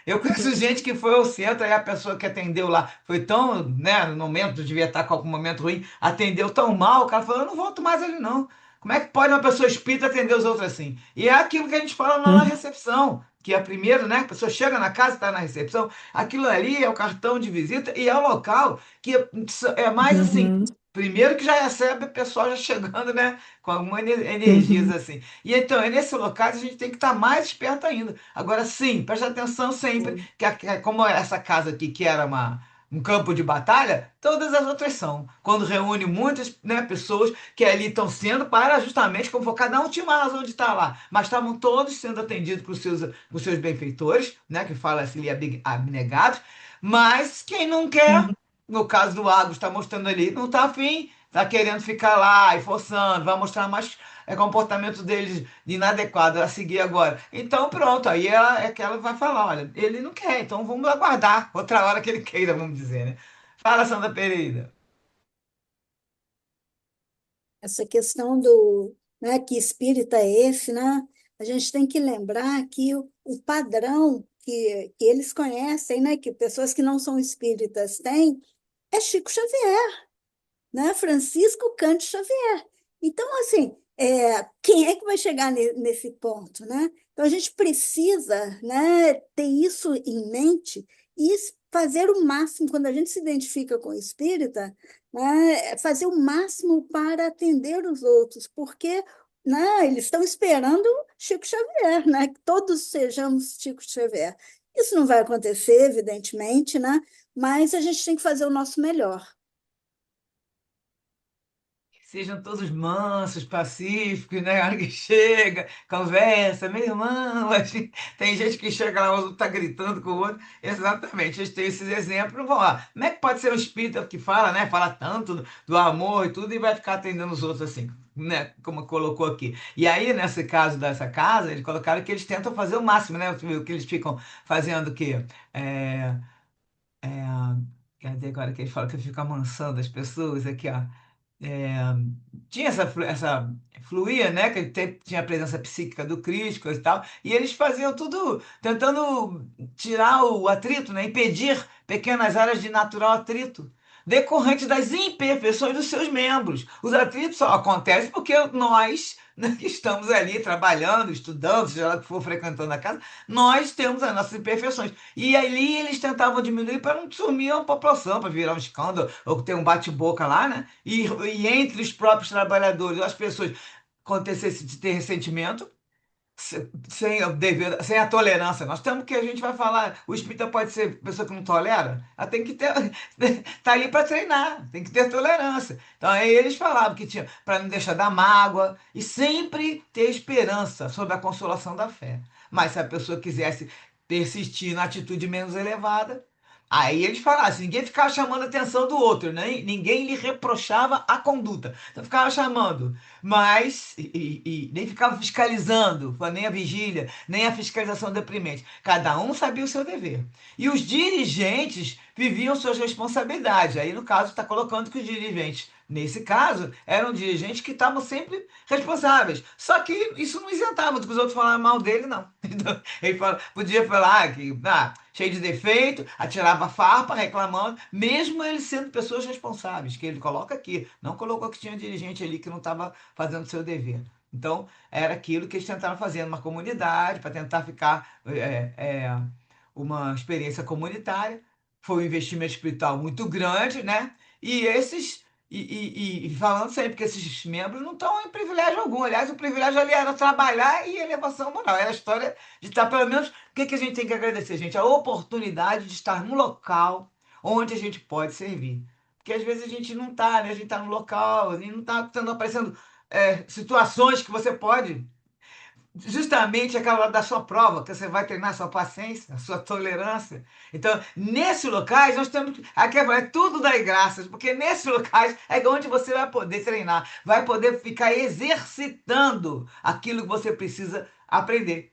Eu conheço gente que foi ao centro e a pessoa que atendeu lá foi tão, né, no momento, devia estar com algum momento ruim, atendeu tão mal, o cara falou, eu não volto mais ali não. Como é que pode uma pessoa espírita atender os outros assim? E é aquilo que a gente fala lá na Uhum. recepção, que é primeiro, né, a pessoa chega na casa, está na recepção, aquilo ali é o cartão de visita e é o local que é mais assim, Uhum. primeiro que já recebe o pessoal já chegando, né, com algumas energias Uhum. assim. E então, é nesse local que a gente tem que estar mais esperto ainda. Agora, sim, preste atenção sempre, Sim. como essa casa aqui, que era um campo de batalha, todas as outras são. Quando reúne muitas, né, pessoas que ali estão sendo para justamente como for, cada um tinha uma razão de estar lá, mas estavam todos sendo atendidos por seus benfeitores, né, que fala assim, abnegados, mas quem não quer, Uhum. no caso do Agos, está mostrando ali, não está afim, está querendo ficar lá e forçando, vai mostrar mais comportamento deles de inadequado a seguir agora. Então, pronto, aí é que ela vai falar: olha, ele não quer, então vamos aguardar outra hora que ele queira, vamos dizer, né? Fala, Sandra Pereira. essa questão do, né, que espírita é esse, né? A gente tem que lembrar que o padrão que eles conhecem, né, que pessoas que não são espíritas têm, é Chico Xavier, né? Francisco Cândido Xavier. Então, assim, quem é que vai chegar nesse ponto, né? Então, a gente precisa, né, ter isso em mente e fazer o máximo, quando a gente se identifica com o espírita, né, fazer o máximo para atender os outros, porque, né, eles estão esperando Chico Xavier, né, que todos sejamos Chico Xavier. Isso não vai acontecer, evidentemente, né, mas a gente tem que fazer o nosso melhor. Sejam todos mansos, pacíficos, né? A hora que chega, conversa, meu irmão. Tem gente que chega lá, o outro tá gritando com o outro. Exatamente, eles têm esses exemplos. Vão lá. Como é que pode ser um espírita que fala, né? Fala tanto do amor e tudo, e vai ficar atendendo os outros assim, né? Como colocou aqui. E aí, nesse caso dessa casa, eles colocaram que eles tentam fazer o máximo, né? Você viu que eles ficam fazendo o quê? É, quer dizer, agora que eles falam que fica amansando as pessoas aqui, ó. É, tinha essa fluía, né? Que tinha a presença psíquica do Cristo e tal, e eles faziam tudo tentando tirar o atrito, né? Impedir pequenas áreas de natural atrito. Decorrente das imperfeições dos seus membros. Os atritos só acontecem porque nós, né, que estamos ali trabalhando, estudando, seja lá o que for frequentando a casa, nós temos as nossas imperfeições. E ali eles tentavam diminuir para não sumir a população, para virar um escândalo, ou ter um bate-boca lá, né? E entre os próprios trabalhadores, as pessoas acontecesse de ter ressentimento, sem, sem a tolerância. Nós temos que a gente vai falar, o espírita pode ser pessoa que não tolera, ela tem que ter, tá ali para treinar, tem que ter tolerância. Então aí eles falavam que tinha para não deixar dar mágoa e sempre ter esperança sobre a consolação da fé. Mas se a pessoa quisesse persistir na atitude menos elevada, aí eles falavam assim, ninguém ficava chamando a atenção do outro, né? Ninguém lhe reprochava a conduta. Então ficava chamando, mas e nem ficava fiscalizando, nem a vigília, nem a fiscalização deprimente. Cada um sabia o seu dever. E os dirigentes viviam suas responsabilidades. Aí, no caso, está colocando que os dirigentes, nesse caso, eram dirigentes que estavam sempre responsáveis. Só que isso não isentava do que os outros falavam mal dele, não. Então, ele podia falar que, cheio de defeito, atirava farpa, reclamando, mesmo ele sendo pessoas responsáveis, que ele coloca aqui. Não colocou que tinha dirigente ali que não estava fazendo o seu dever. Então, era aquilo que eles tentaram fazer numa comunidade, para tentar ficar uma experiência comunitária. Foi um investimento espiritual muito grande, né? E esses. E falando sempre que esses membros não estão em privilégio algum. Aliás, o privilégio ali era trabalhar e elevação moral. Era a história de estar, pelo menos, o que, que a gente tem que agradecer, gente? A oportunidade de estar num local onde a gente pode servir. Porque às vezes a gente não está, né? A gente está no local e não está aparecendo situações que você pode, justamente aquela hora da sua prova, que você vai treinar a sua paciência, a sua tolerância. Então, nesses locais, nós temos. Aqui é tudo dar graças, porque nesses locais é onde você vai poder treinar, vai poder ficar exercitando aquilo que você precisa aprender.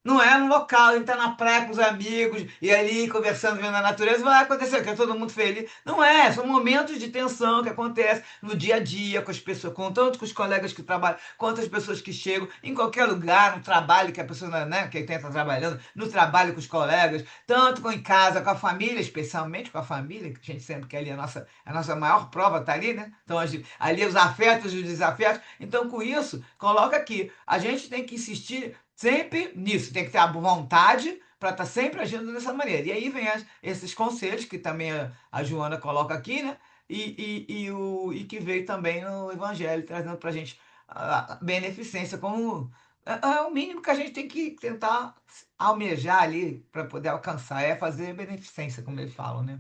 Não é no local, a gente tá na praia com os amigos e ali conversando, vendo a natureza, vai acontecer, que é todo mundo feliz. Não é, são momentos de tensão que acontecem no dia a dia com as pessoas, com tanto com os colegas que trabalham, quanto as pessoas que chegam, em qualquer lugar, no trabalho que a pessoa, né, que está trabalhando, no trabalho com os colegas, tanto com em casa, com a família, especialmente com a família, que a gente sempre quer ali a nossa maior prova tá ali, né? Então, ali os afetos e os desafetos. Então, com isso, coloca aqui, a gente tem que insistir sempre nisso, tem que ter a vontade para estar sempre agindo dessa maneira. E aí vem esses conselhos que também a Joana coloca aqui, né? E que veio também no Evangelho, trazendo para a gente a beneficência como é o mínimo que a gente tem que tentar almejar ali para poder alcançar, é fazer beneficência, como eles falam, né?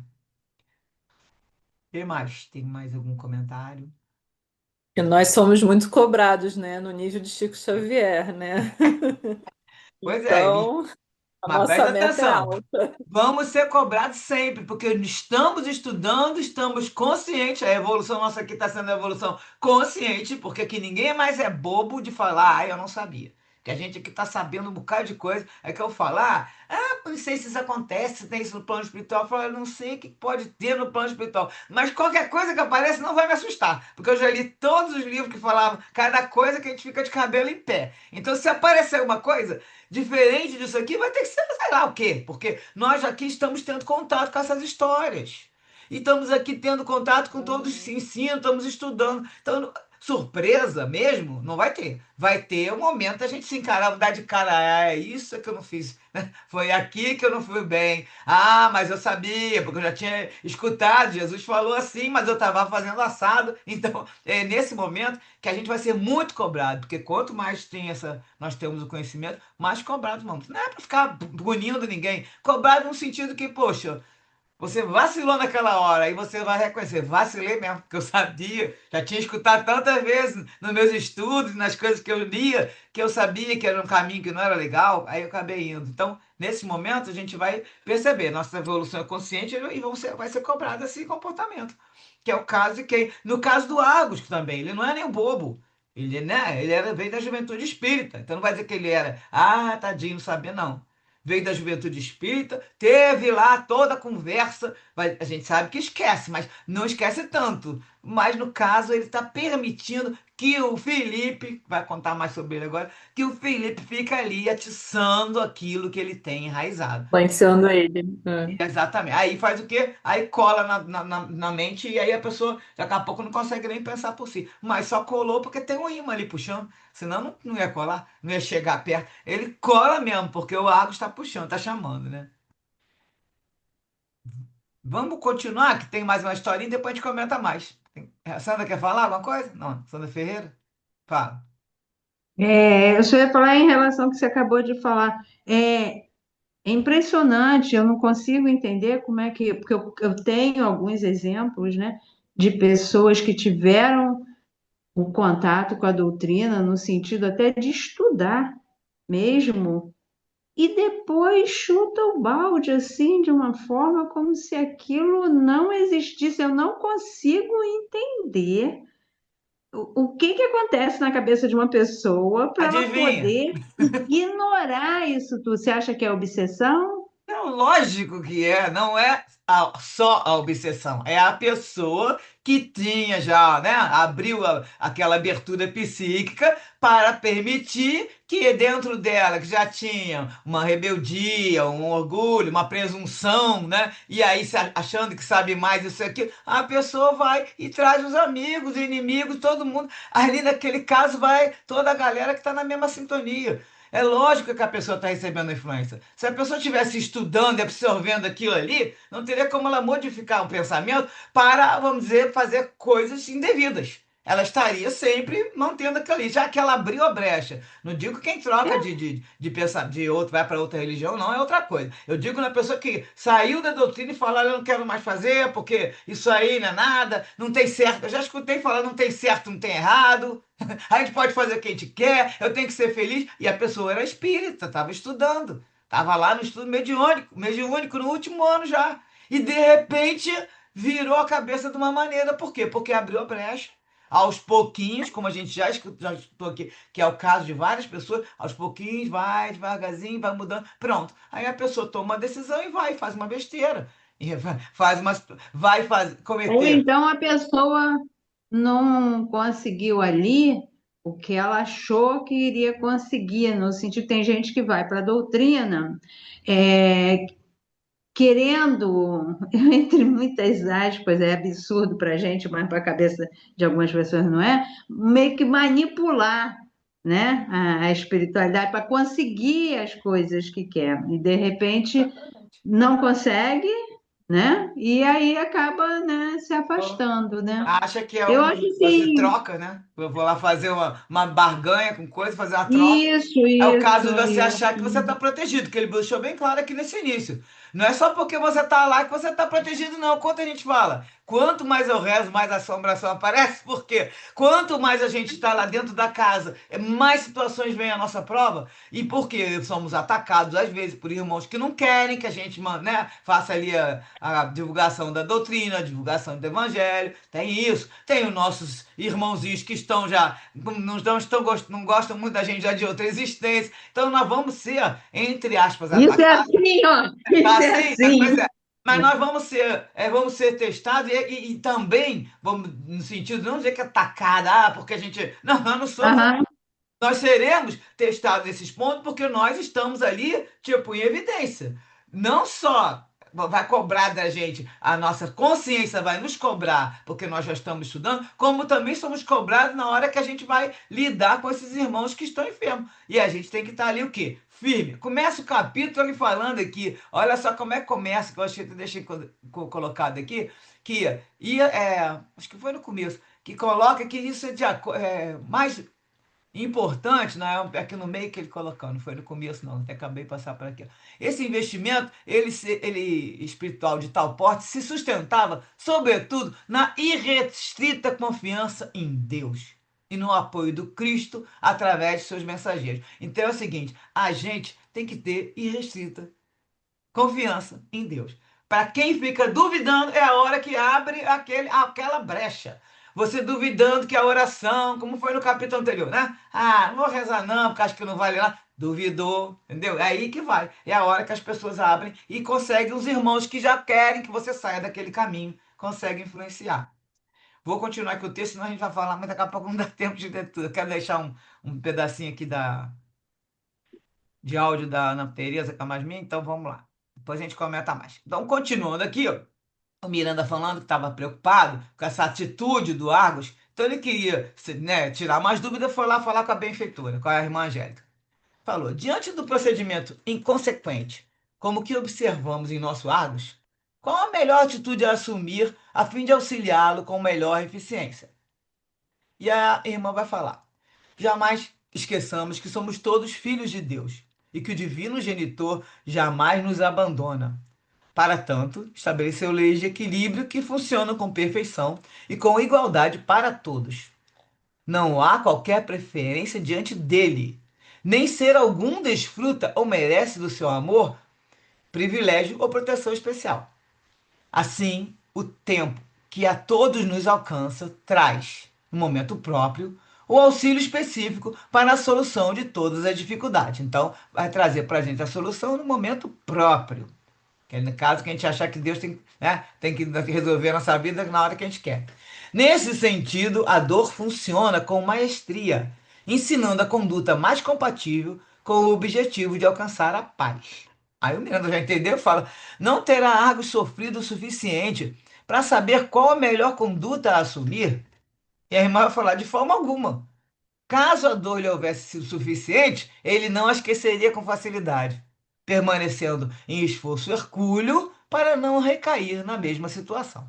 E mais? Tem mais algum comentário? E nós somos muito cobrados, né, no nível de Chico Xavier, né? Pois é, Então, a mas nossa presta meta é atenção. alta. Vamos ser cobrados sempre, porque estamos estudando, estamos conscientes. A evolução nossa aqui está sendo a evolução consciente, porque aqui ninguém mais é bobo de falar, eu não sabia. Que a gente aqui está sabendo um bocado de coisa. É que eu falar, não sei se isso acontece, se tem isso no plano espiritual. Eu falo, eu não sei o que pode ter no plano espiritual, mas qualquer coisa que apareça não vai me assustar, porque eu já li todos os livros que falavam cada coisa que a gente fica de cabelo em pé. Então, se aparecer uma coisa diferente disso aqui, vai ter que ser, sei lá o quê, porque nós aqui estamos tendo contato com essas histórias. E estamos aqui tendo contato com todos os Uhum. ensinos, estamos estudando. Então, surpresa mesmo, não vai ter. Vai ter o momento da gente se encarar, dar de cara, ah, é isso que eu não fiz, né? Foi aqui que eu não fui bem. Ah, mas eu sabia, porque eu já tinha escutado, Jesus falou assim, mas eu estava fazendo assado. Então, é nesse momento que a gente vai ser muito cobrado, porque quanto mais tem nós temos o conhecimento, mais cobrados vamos. Não é para ficar punindo ninguém, cobrado no sentido que, poxa, você vacilou naquela hora, aí você vai reconhecer, vacilei mesmo, porque eu sabia, já tinha escutado tantas vezes nos meus estudos, nas coisas que eu lia, que eu sabia que era um caminho que não era legal, aí eu acabei indo. Então, nesse momento, a gente vai perceber, nossa evolução é consciente e vai ser cobrado esse comportamento. Que é o caso de quem? No caso do Argos também, ele não é nem um bobo. Ele, né, veio da juventude espírita. Então não vai dizer que ele era, ah, tadinho, não sabia, não. Veio da juventude espírita, teve lá toda a conversa. A gente sabe que esquece, mas não esquece tanto. Mas no caso, ele está permitindo que o Felipe, vai contar mais sobre ele agora, que o Felipe fica ali atiçando aquilo que ele tem enraizado. Influenciando ele. Exatamente. Aí faz o quê? Aí cola na mente e aí a pessoa daqui a pouco não consegue nem pensar por si. Mas só colou porque tem um imã ali puxando. Senão não ia colar, não ia chegar perto. Ele cola mesmo, porque o água está puxando, está chamando, né? Vamos continuar, que tem mais uma historinha e depois a gente comenta mais. A Sandra quer falar alguma coisa? Não, Sandra Ferreira? Fala. Eu só ia falar em relação ao que você acabou de falar. É, é impressionante, eu não consigo entender como é que. Porque eu tenho alguns exemplos, né, de pessoas que tiveram o contato com a doutrina, no sentido até de estudar mesmo, e depois chuta o balde assim, de uma forma como se aquilo não existisse. Eu não consigo entender. O que que acontece na cabeça de uma pessoa para ela Adivinha? poder ignorar isso tudo? Você acha que é obsessão? Não, lógico que é, não é só a obsessão, é a pessoa que tinha já, né, abriu aquela abertura psíquica para permitir que dentro dela, que já tinha uma rebeldia, um orgulho, uma presunção, né, e aí achando que sabe mais isso aqui, a pessoa vai e traz os amigos, inimigos, todo mundo, ali naquele caso vai toda a galera que está na mesma sintonia. É lógico que a pessoa está recebendo influência. Se a pessoa estivesse estudando e absorvendo aquilo ali, não teria como ela modificar o pensamento para, vamos dizer, fazer coisas indevidas. Ela estaria sempre mantendo aquilo ali, já que ela abriu a brecha. Não digo quem troca de pensar de outro, vai para outra religião, não é outra coisa. Eu digo na pessoa que saiu da doutrina e falou, eu não quero mais fazer, porque isso aí não é nada, não tem certo. Eu já escutei falar, não tem certo, não tem errado. A gente pode fazer o que a gente quer, eu tenho que ser feliz. E a pessoa era espírita, estava estudando. Estava lá no estudo mediúnico no último ano já. E de repente virou a cabeça de uma maneira. Por quê? Porque abriu a brecha. Aos pouquinhos, como a gente já escutou aqui, que é o caso de várias pessoas, aos pouquinhos, vai devagarzinho, vai mudando. Pronto. Aí a pessoa toma uma decisão e vai, faz uma besteira. E faz uma, Ou cometer. então a pessoa não conseguiu ali o que ela achou que iria conseguir, no sentido, tem gente que vai para a doutrina é, querendo, entre muitas aspas, é absurdo para a gente, mas para a cabeça de algumas pessoas não é, meio que manipular, né, a espiritualidade para conseguir as coisas que quer. E de repente Exatamente. não consegue, né? E aí acaba, né, se afastando, né? Acha que é Eu acho fazer assim, troca, né? Eu vou lá fazer uma barganha com coisa, fazer uma troca. isso, É o caso de isso, você achar que você isso. está protegido, que ele deixou bem claro aqui nesse início. Não é só porque você está lá que você está protegido, não. Quanto a gente fala? Quanto mais eu rezo, mais assombração aparece, porque quanto mais a gente está lá dentro da casa, mais situações vêm à nossa prova, e porque somos atacados, às vezes, por irmãos que não querem que a gente, né, faça ali a divulgação da doutrina, a divulgação do evangelho, tem isso, tem os nossos irmãozinhos que estão já, não, não gostam muito da gente já de outra existência, então nós vamos ser, entre aspas, Isso é atacados. assim, ó. Tá Isso é assim, assim. pois é. Mas nós vamos ser testados e também, vamos, no sentido, de não dizer que é atacada, porque a gente. Não, nós não somos. Aham, Nós seremos testados nesses pontos porque nós estamos ali, tipo, em evidência. Não só vai cobrar da gente, a nossa consciência vai nos cobrar porque nós já estamos estudando, como também somos cobrados na hora que a gente vai lidar com esses irmãos que estão enfermos. E a gente tem que estar ali o quê? Firme. Começa o capítulo ali falando aqui. Olha só como é que começa, que eu achei que eu deixei colocado aqui, que acho que foi no começo, que coloca que isso é mais importante, né? Aqui no meio que ele colocou, não foi no começo, não, até acabei de passar por aqui. Esse investimento, ele espiritual de tal porte, se sustentava, sobretudo, na irrestrita confiança em Deus e no apoio do Cristo através de seus mensageiros. Então é o seguinte: a gente tem que ter irrestrita confiança em Deus. Para quem fica duvidando, é a hora que abre aquela brecha. Você duvidando que a oração, como foi no capítulo anterior, né? Ah, não vou rezar não, porque acho que não vale lá. Duvidou, entendeu? É aí que vai. É a hora que as pessoas abrem e conseguem, os irmãos que já querem que você saia daquele caminho, conseguem influenciar. Vou continuar aqui o texto, senão a gente vai falar, mas daqui a pouco não dá tempo de ler tudo. Eu quero deixar um pedacinho aqui de áudio da Ana Tereza Camasmin, então vamos lá. Depois a gente comenta mais. Então, continuando aqui, ó, o Miranda falando que estava preocupado com essa atitude do Argos, então ele queria, né, tirar mais dúvida, foi lá falar com a benfeitora, com a irmã Angélica. Falou: diante do procedimento inconsequente, como que observamos em nosso Argos, qual a melhor atitude a assumir a fim de auxiliá-lo com melhor eficiência? E a irmã vai falar: jamais esqueçamos que somos todos filhos de Deus e que o divino genitor jamais nos abandona. Para tanto, estabeleceu leis de equilíbrio que funcionam com perfeição e com igualdade para todos. Não há qualquer preferência diante dele, nem ser algum desfruta ou merece do seu amor privilégio ou proteção especial. Assim, o tempo que a todos nos alcança traz, no momento próprio, o auxílio específico para a solução de todas as dificuldades. Então, vai trazer para a gente a solução no momento próprio. Que é no caso que a gente achar que Deus tem, né, tem que resolver a nossa vida na hora que a gente quer. Nesse sentido, a dor funciona com maestria, ensinando a conduta mais compatível com o objetivo de alcançar a paz. Aí o Miranda já entendeu e fala: não terá Argos sofrido o suficiente para saber qual a melhor conduta a assumir? E a irmã vai falar: de forma alguma. Caso a dor lhe houvesse sido suficiente, ele não a esqueceria com facilidade, permanecendo em esforço hercúleo para não recair na mesma situação.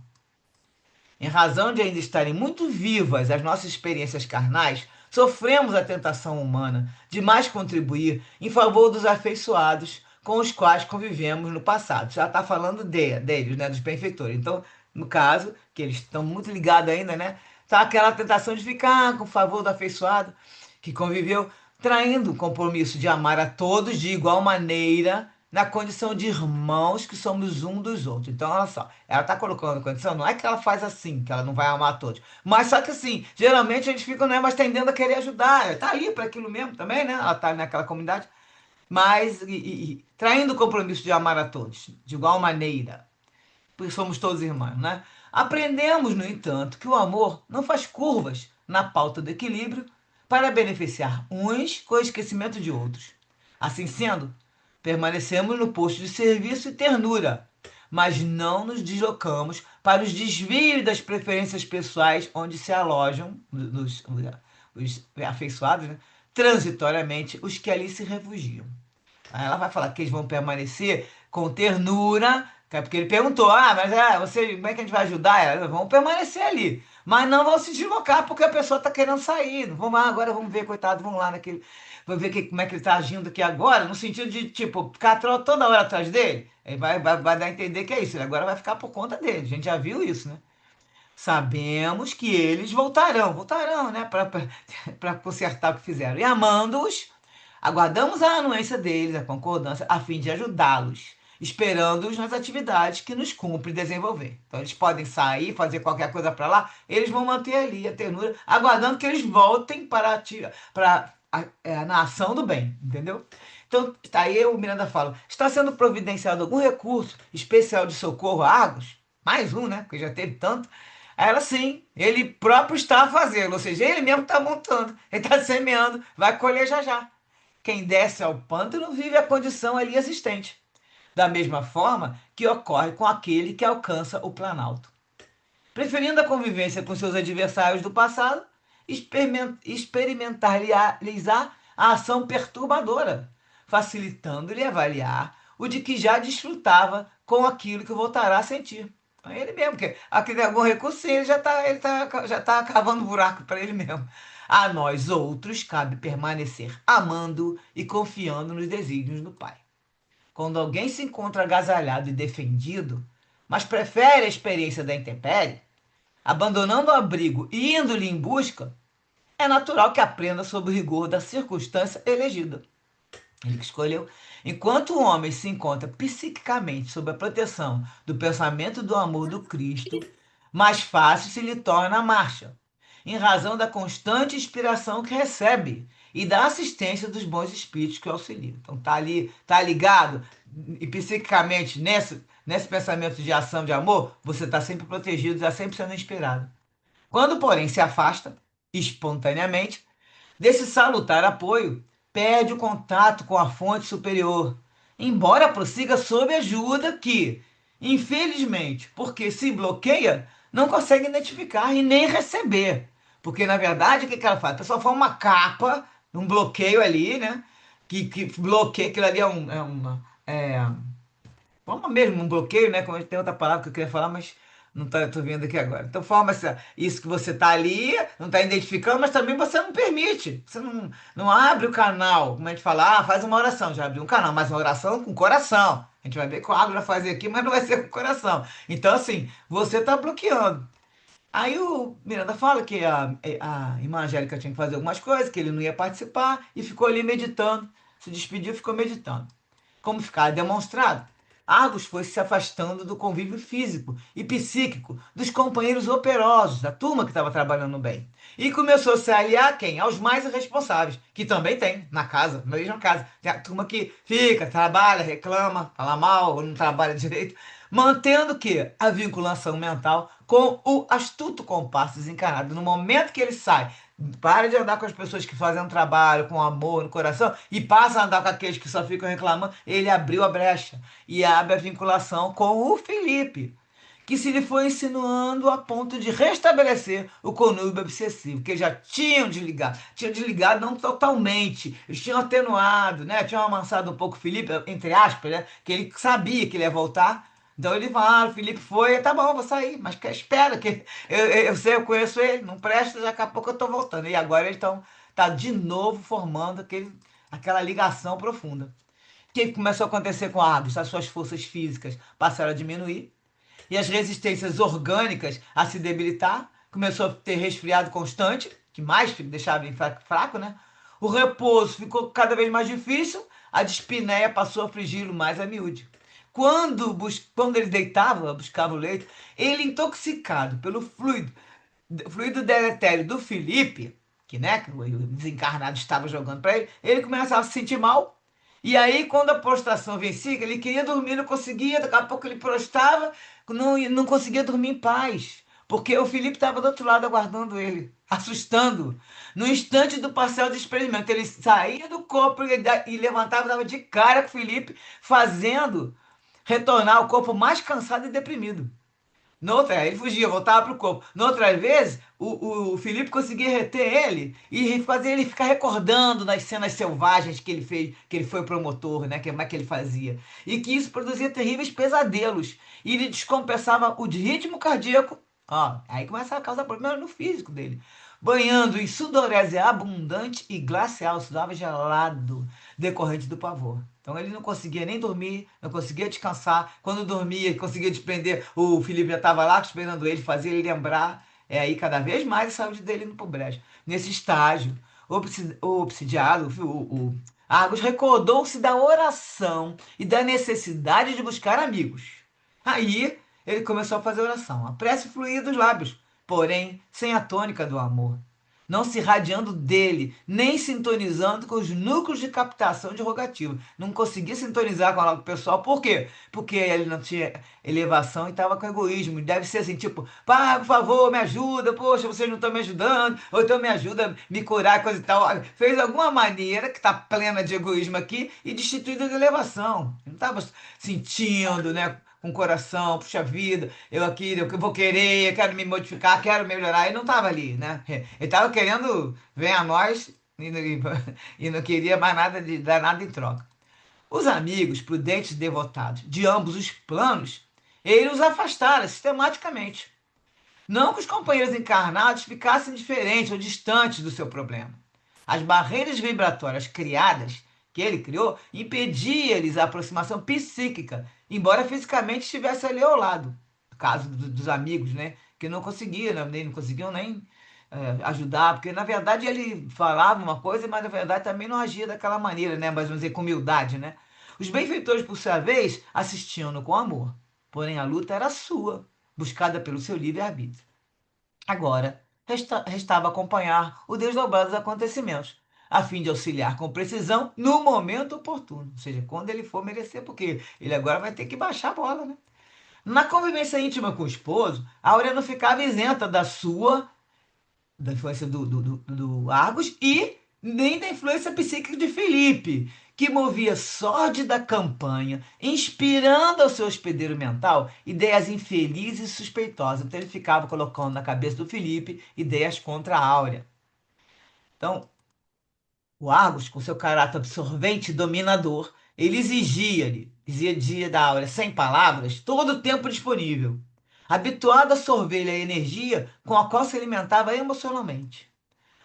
Em razão de ainda estarem muito vivas as nossas experiências carnais, sofremos a tentação humana de mais contribuir em favor dos afeiçoados com os quais convivemos no passado. Já está falando deles, né, dos benfeitores. Então, no caso, que eles estão muito ligados ainda, né? Tá aquela tentação de ficar com o favor do afeiçoado que conviveu, traindo o compromisso de amar a todos de igual maneira, na condição de irmãos que somos um dos outros. Então, olha só, ela está colocando a condição, não é que ela faz assim, que ela não vai amar a todos, mas só que assim, geralmente a gente fica, né, mas tendendo a querer ajudar, está ali para aquilo mesmo também, né? Ela está naquela comunidade, mas traindo o compromisso de amar a todos, de igual maneira, porque somos todos irmãos, né? Aprendemos, no entanto, que o amor não faz curvas na pauta do equilíbrio para beneficiar uns com o esquecimento de outros. Assim sendo, permanecemos no posto de serviço e ternura, mas não nos deslocamos para os desvios das preferências pessoais onde se alojam os afeiçoados, né? Transitoriamente os que ali se refugiam. Aí ela vai falar que eles vão permanecer com ternura, porque ele perguntou: ah, mas você, como é que a gente vai ajudar ela? Vão permanecer ali, mas não vão se deslocar porque a pessoa está querendo sair. Vamos lá, agora vamos ver, coitado, vamos lá naquele. Vamos ver como é que ele está agindo aqui agora, no sentido de, tipo, ficar toda hora atrás dele. Ele vai dar a entender que é isso, ele agora vai ficar por conta dele. A gente já viu isso, né? sabemos que eles voltarão, né, para consertar o que fizeram. E amando-os, aguardamos a anuência deles, a concordância, a fim de ajudá-los, esperando-os nas atividades que nos cumpre desenvolver. Então, eles podem sair, fazer qualquer coisa para lá, eles vão manter ali a ternura, aguardando que eles voltem na ação do bem, entendeu? Então, tá aí o Miranda fala, está sendo providenciado algum recurso especial de socorro a Argos? Mais um, né? Porque já teve tanto. Aí ela sim, ele próprio está fazendo, ou seja, ele mesmo está montando, ele está semeando, vai colher já já. Quem desce ao pântano vive a condição ali existente, da mesma forma que ocorre com aquele que alcança o planalto. Preferindo a convivência com seus adversários do passado, experimentar-lhes a ação perturbadora, facilitando-lhe avaliar o de que já desfrutava com aquilo que voltará a sentir. Então, ele mesmo, porque aqui tem algum recurso, sim, ele já tá cavando buraco para ele mesmo. A nós outros cabe permanecer amando e confiando nos desígnios do Pai. Quando alguém se encontra agasalhado e defendido, mas prefere a experiência da intempérie, abandonando o abrigo e indo-lhe em busca, é natural que aprenda sob o rigor da circunstância elegida. Ele que escolheu. Enquanto o homem se encontra psiquicamente sob a proteção do pensamento do amor do Cristo, mais fácil se lhe torna a marcha, em razão da constante inspiração que recebe e da assistência dos bons espíritos que o auxiliam. Então tá ali, tá ligado e psiquicamente nesse pensamento de ação de amor, você está sempre protegido, está sempre sendo inspirado. Quando, porém, se afasta, espontaneamente, desse salutar apoio, perde o contato com a fonte superior, embora prossiga sob ajuda que, infelizmente, porque se bloqueia, não consegue identificar e nem receber. Porque, na verdade, o que ela faz? A pessoa forma uma capa, um bloqueio ali, né? Que bloqueia, aquilo ali forma mesmo um bloqueio, né? Como tem outra palavra que eu queria falar, mas não tá, tô vendo aqui agora. Então forma isso que você tá ali, não tá identificando, mas também você não permite. Você não abre o canal. Como a gente fala, faz uma oração, já abriu um canal, mas uma oração com coração. A gente vai ver que o Água vai fazer aqui, mas não vai ser com coração. Então, assim, você tá bloqueando. Aí o Miranda fala que a irmã Angélica tinha que fazer algumas coisas, que ele não ia participar, e ficou ali meditando. Se despediu e ficou meditando. Como ficar demonstrado, Argos foi se afastando do convívio físico e psíquico dos companheiros operosos, da turma que estava trabalhando bem. E começou a se aliar a quem? Aos mais irresponsáveis, que também tem na casa, na mesma casa. Tem a turma que fica, trabalha, reclama, fala mal, ou não trabalha direito, mantendo o quê? A vinculação mental com o astuto compasso desencarnado. No momento que ele sai, para de andar com as pessoas que fazem um trabalho com amor no coração e passa a andar com aqueles que só ficam reclamando. Ele abriu a brecha e abre a vinculação com o Felipe, que se lhe foi insinuando a ponto de restabelecer o conúbio obsessivo, que eles já tinham desligado não totalmente, eles tinham atenuado, né? Tinham amansado um pouco o Felipe, entre aspas, né? Que ele sabia que ele ia voltar. Então ele fala, o Felipe foi, tá bom, vou sair, mas espera, que eu sei, eu conheço ele, não presta, daqui a pouco eu tô voltando. E agora eles estão, tá de novo formando aquela ligação profunda. O que começou a acontecer com a Argos? As suas forças físicas passaram a diminuir e as resistências orgânicas a se debilitar. Começou a ter resfriado constante, que mais deixava ele fraco, né? O repouso ficou cada vez mais difícil, a dispneia passou a afligi-lo mais a miúde. Quando ele deitava, buscava o leito, ele intoxicado pelo fluido deletério do Felipe, que o desencarnado estava jogando para ele, ele começava a se sentir mal. E aí, quando a prostração vencia, ele queria dormir, não conseguia, daqui a pouco ele prostrava, não conseguia dormir em paz, porque o Felipe estava do outro lado aguardando ele, assustando. No instante do parcial de experimento, ele saía do corpo e levantava, dava de cara com o Felipe, fazendo retornar ao corpo mais cansado e deprimido. Noutra, ele fugia, voltava para o corpo. Noutras vezes, o Felipe conseguia reter ele e fazer ele ficar recordando das cenas selvagens que ele fez, que ele foi promotor, né? Como é que ele fazia. E que isso produzia terríveis pesadelos. E ele descompensava o ritmo cardíaco. Ó, aí começa a causar problema no físico dele. banhando em sudorese abundante e glacial, sudava gelado, decorrente do pavor. Então ele não conseguia nem dormir, não conseguia descansar. Quando dormia, conseguia desprender, o Felipe já estava lá esperando ele, fazia ele lembrar. É aí cada vez mais a saúde dele indo pro brejo. Nesse estágio, o obsidiado, o Argos recordou-se da oração e da necessidade de buscar amigos. Aí ele começou a fazer oração. A prece fluía dos lábios, porém sem a tônica do amor, não se irradiando dele, nem sintonizando com os núcleos de captação de rogativa. Não conseguia sintonizar com o pessoal. Por quê? Porque ele não tinha elevação e estava com egoísmo. Deve ser assim, tipo, pai, por favor, me ajuda, poxa, vocês não estão me ajudando, ou então me ajuda a me curar, coisa e tal. Fez alguma maneira que está plena de egoísmo aqui e destituída de elevação. Não estava sentindo, né? Com o coração, puxa vida, eu aqui, eu vou querer, eu quero me modificar, quero melhorar. Ele não estava ali, né? Ele estava querendo, vem a nós, e não queria mais nada de dar nada em troca. Os amigos, prudentes e devotados de ambos os planos, ele os afastara sistematicamente. Não que os companheiros encarnados ficassem diferentes ou distantes do seu problema. As barreiras vibratórias criadas, que ele criou, impediam-lhes a aproximação psíquica, embora fisicamente estivesse ali ao lado. No caso dos amigos, né? Que não conseguiam, né? Nem, não conseguiam nem ajudar, porque na verdade ele falava uma coisa, mas na verdade também não agia daquela maneira, né? Mas vamos dizer, com humildade, né? Os benfeitores, por sua vez, assistiam-no com amor. Porém, a luta era sua, buscada pelo seu livre-arbítrio. Agora, restava acompanhar o desdobrar dos acontecimentos, a fim de auxiliar com precisão no momento oportuno. Ou seja, quando ele for merecer, porque ele agora vai ter que baixar a bola, né? Na convivência íntima com o esposo, a Áurea não ficava isenta da influência do Argos e nem da influência psíquica de Felipe, que movia sórdida campanha, inspirando ao seu hospedeiro mental ideias infelizes e suspeitosas. Então ele ficava colocando na cabeça do Felipe ideias contra a Áurea. Então, o Argos, com seu caráter absorvente e dominador, ele exigia da Áurea, sem palavras, todo o tempo disponível, habituado a sorver-lhe a energia com a qual se alimentava emocionalmente.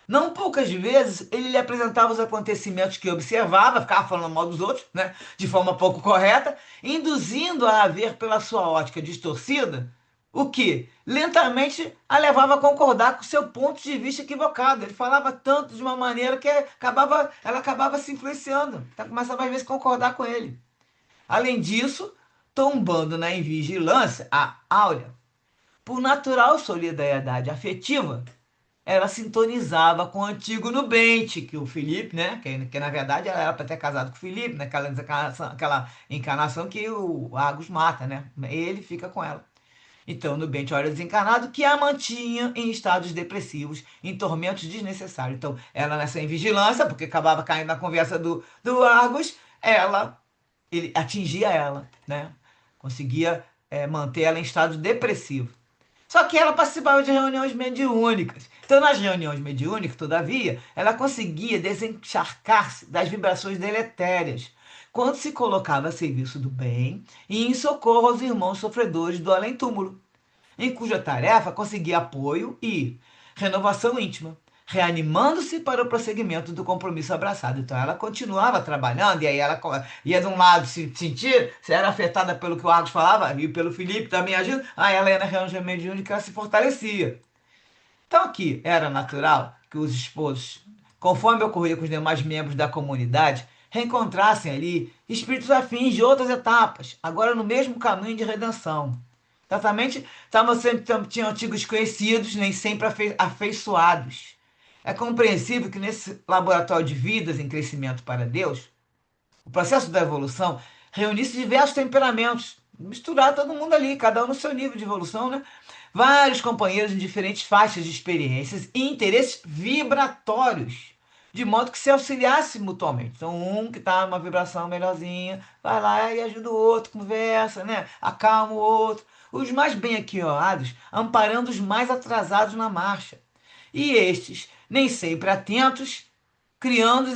Não poucas vezes ele lhe apresentava os acontecimentos que observava, ficava falando mal dos outros, né, de forma pouco correta, induzindo-a a ver pela sua ótica distorcida, o que lentamente a levava a concordar com seu ponto de vista equivocado. Ele falava tanto de uma maneira que ela acabava se influenciando, então começava às vezes a concordar com ele. Além disso, tombando na invigilância, a Áurea, por natural solidariedade afetiva, ela sintonizava com o antigo Nubente, que o Felipe, né? Que na verdade ela era para ter casado com o Felipe, aquela encarnação que o Argos mata, né? Ele fica com ela. Então, Nubente olha desencarnado que a mantinha em estados depressivos, em tormentos desnecessários. Então, ela nessa invigilância, porque acabava caindo na conversa do Argos, ele atingia ela, né? Conseguia manter ela em estado depressivo. Só que ela participava de reuniões mediúnicas. Então, nas reuniões mediúnicas, todavia, ela conseguia desencharcar-se das vibrações deletérias, quando se colocava a serviço do bem e em socorro aos irmãos sofredores do além-túmulo, em cuja tarefa conseguia apoio e renovação íntima, reanimando-se para o prosseguimento do compromisso abraçado. Então ela continuava trabalhando, e aí ela ia de um lado se sentir, se era afetada pelo que o Argos falava, e pelo Felipe também agindo, aí ela ia na reunião mediúnica e ela se fortalecia. Então aqui era natural que os esposos, conforme ocorria com os demais membros da comunidade, reencontrassem ali espíritos afins de outras etapas, agora no mesmo caminho de redenção. Exatamente, tinham antigos conhecidos, nem sempre afeiçoados. É compreensível que nesse laboratório de vidas em crescimento para Deus, o processo da evolução reunisse diversos temperamentos, misturar todo mundo ali, cada um no seu nível de evolução, né? Vários companheiros em diferentes faixas de experiências e interesses vibratórios, de modo que se auxiliasse mutuamente. Então, um que está numa vibração melhorzinha, vai lá e ajuda o outro, conversa, né? Acalma o outro. Os mais bem aquiorados amparando os mais atrasados na marcha. E estes, nem sempre atentos, criando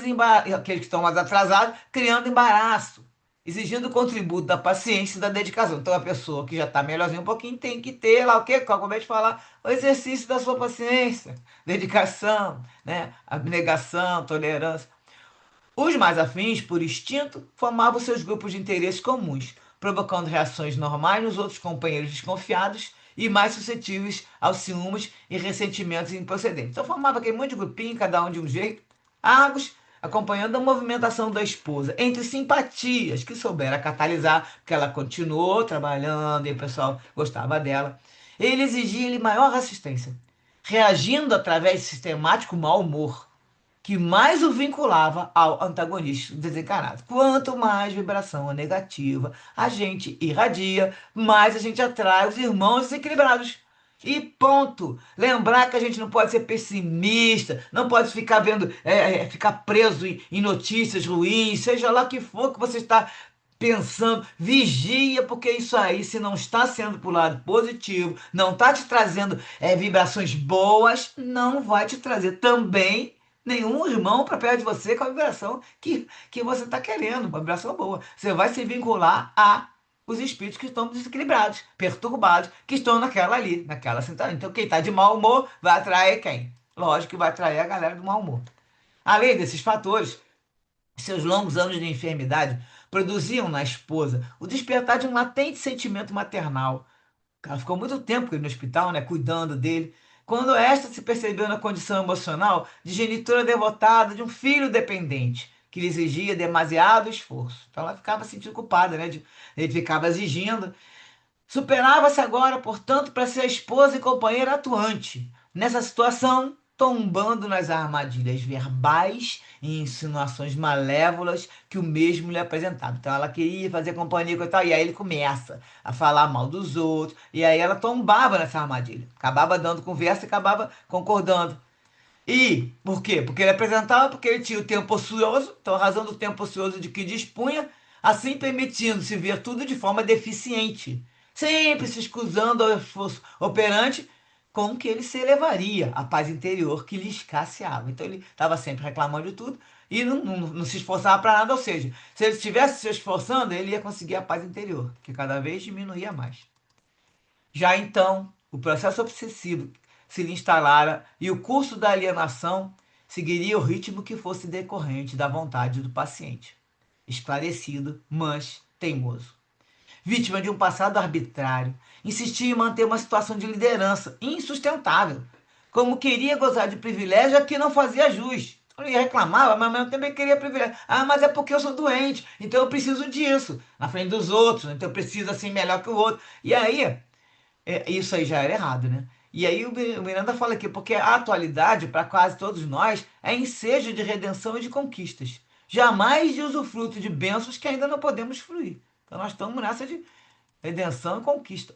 aqueles que estão mais atrasados, criando embaraço. exigindo o contributo da paciência e da dedicação. Então, a pessoa que já está melhorzinho um pouquinho tem que ter lá o quê? Como eu acabei de falar, o exercício da sua paciência, dedicação, né? Abnegação, tolerância. Os mais afins, por instinto, formavam seus grupos de interesses comuns, provocando reações normais nos outros companheiros desconfiados e mais suscetíveis aos ciúmes e ressentimentos improcedentes. Então formava aquele monte de grupinho, cada um de um jeito, águas, acompanhando a movimentação da esposa, entre simpatias que soubera catalisar, porque ela continuou trabalhando e o pessoal gostava dela. Ele exigia-lhe maior assistência, reagindo através de sistemático mau humor que mais o vinculava ao antagonista desencarnado. Quanto mais vibração negativa a gente irradia, mais a gente atrai os irmãos desequilibrados. E ponto. Lembrar que a gente não pode ser pessimista, não pode ficar vendo, ficar preso em notícias ruins, seja lá o que for que você está pensando, vigia, porque isso aí, se não está sendo para o lado positivo, não está te trazendo vibrações boas, não vai te trazer também nenhum irmão para perto de você com a vibração que você está querendo, uma vibração boa. Você vai se vincular a os espíritos que estão desequilibrados, perturbados, que estão naquela ali, naquela sintonia. Então, quem está de mau humor vai atrair quem? Lógico que vai atrair a galera do mau humor. Além desses fatores, seus longos anos de enfermidade produziam na esposa o despertar de um latente sentimento maternal. Ela ficou muito tempo no hospital, né, cuidando dele. Quando esta se percebeu na condição emocional de genitora devotada de um filho dependente, que lhe exigia demasiado esforço. Então ela ficava sentindo culpada, né? Ele ficava exigindo. Superava-se agora, portanto, para ser a esposa e companheira atuante. Nessa situação, tombando nas armadilhas verbais e insinuações malévolas que o mesmo lhe apresentava. Então ela queria fazer companhia com e tal, e aí ele começa a falar mal dos outros, e aí ela tombava nessa armadilha. Acabava dando conversa e acabava concordando. E por quê? Porque ele apresentava, porque ele tinha o tempo ocioso, então a razão do tempo ocioso de que dispunha, assim permitindo-se ver tudo de forma deficiente, sempre se escusando ao esforço operante com que ele se elevaria à paz interior que lhe escasseava. Então ele estava sempre reclamando de tudo e não se esforçava para nada, ou seja, se ele estivesse se esforçando, ele ia conseguir a paz interior, que cada vez diminuía mais. Já então, o processo obsessivo se lhe instalara e o curso da alienação seguiria o ritmo que fosse decorrente da vontade do paciente, esclarecido, mas teimoso. Vítima de um passado arbitrário, insistia em manter uma situação de liderança insustentável, como queria gozar de privilégio a que não fazia jus. Ele reclamava, mas ao mesmo tempo ele queria privilégio. Ah, mas é porque eu sou doente, então eu preciso disso, na frente dos outros, então eu preciso assim melhor que o outro. E aí, isso aí já era errado, né? E aí o Miranda fala aqui, porque a atualidade, para quase todos nós, é ensejo de redenção e de conquistas. Jamais de usufruto de bênçãos que ainda não podemos fruir. Então nós estamos nessa de redenção e conquista.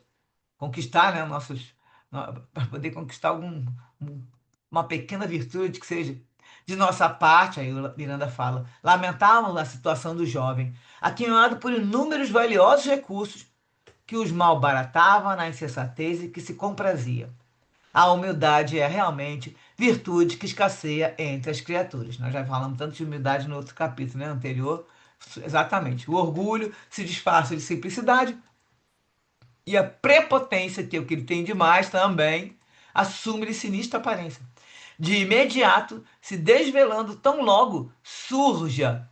Conquistar, né, para poder conquistar um- uma pequena virtude que seja de nossa parte, aí o Miranda fala, lamentávamos a situação do jovem, aquinhoado por inúmeros valiosos recursos que os malbaratava na insensatez e que se comprazia. A humildade é realmente virtude que escasseia entre as criaturas. Nós já falamos tanto de humildade no outro capítulo, né, anterior. Exatamente. O orgulho se disfarça de simplicidade e a prepotência, que é o que ele tem de mais também, assume-lhe sinistra aparência. De imediato, se desvelando tão logo surja.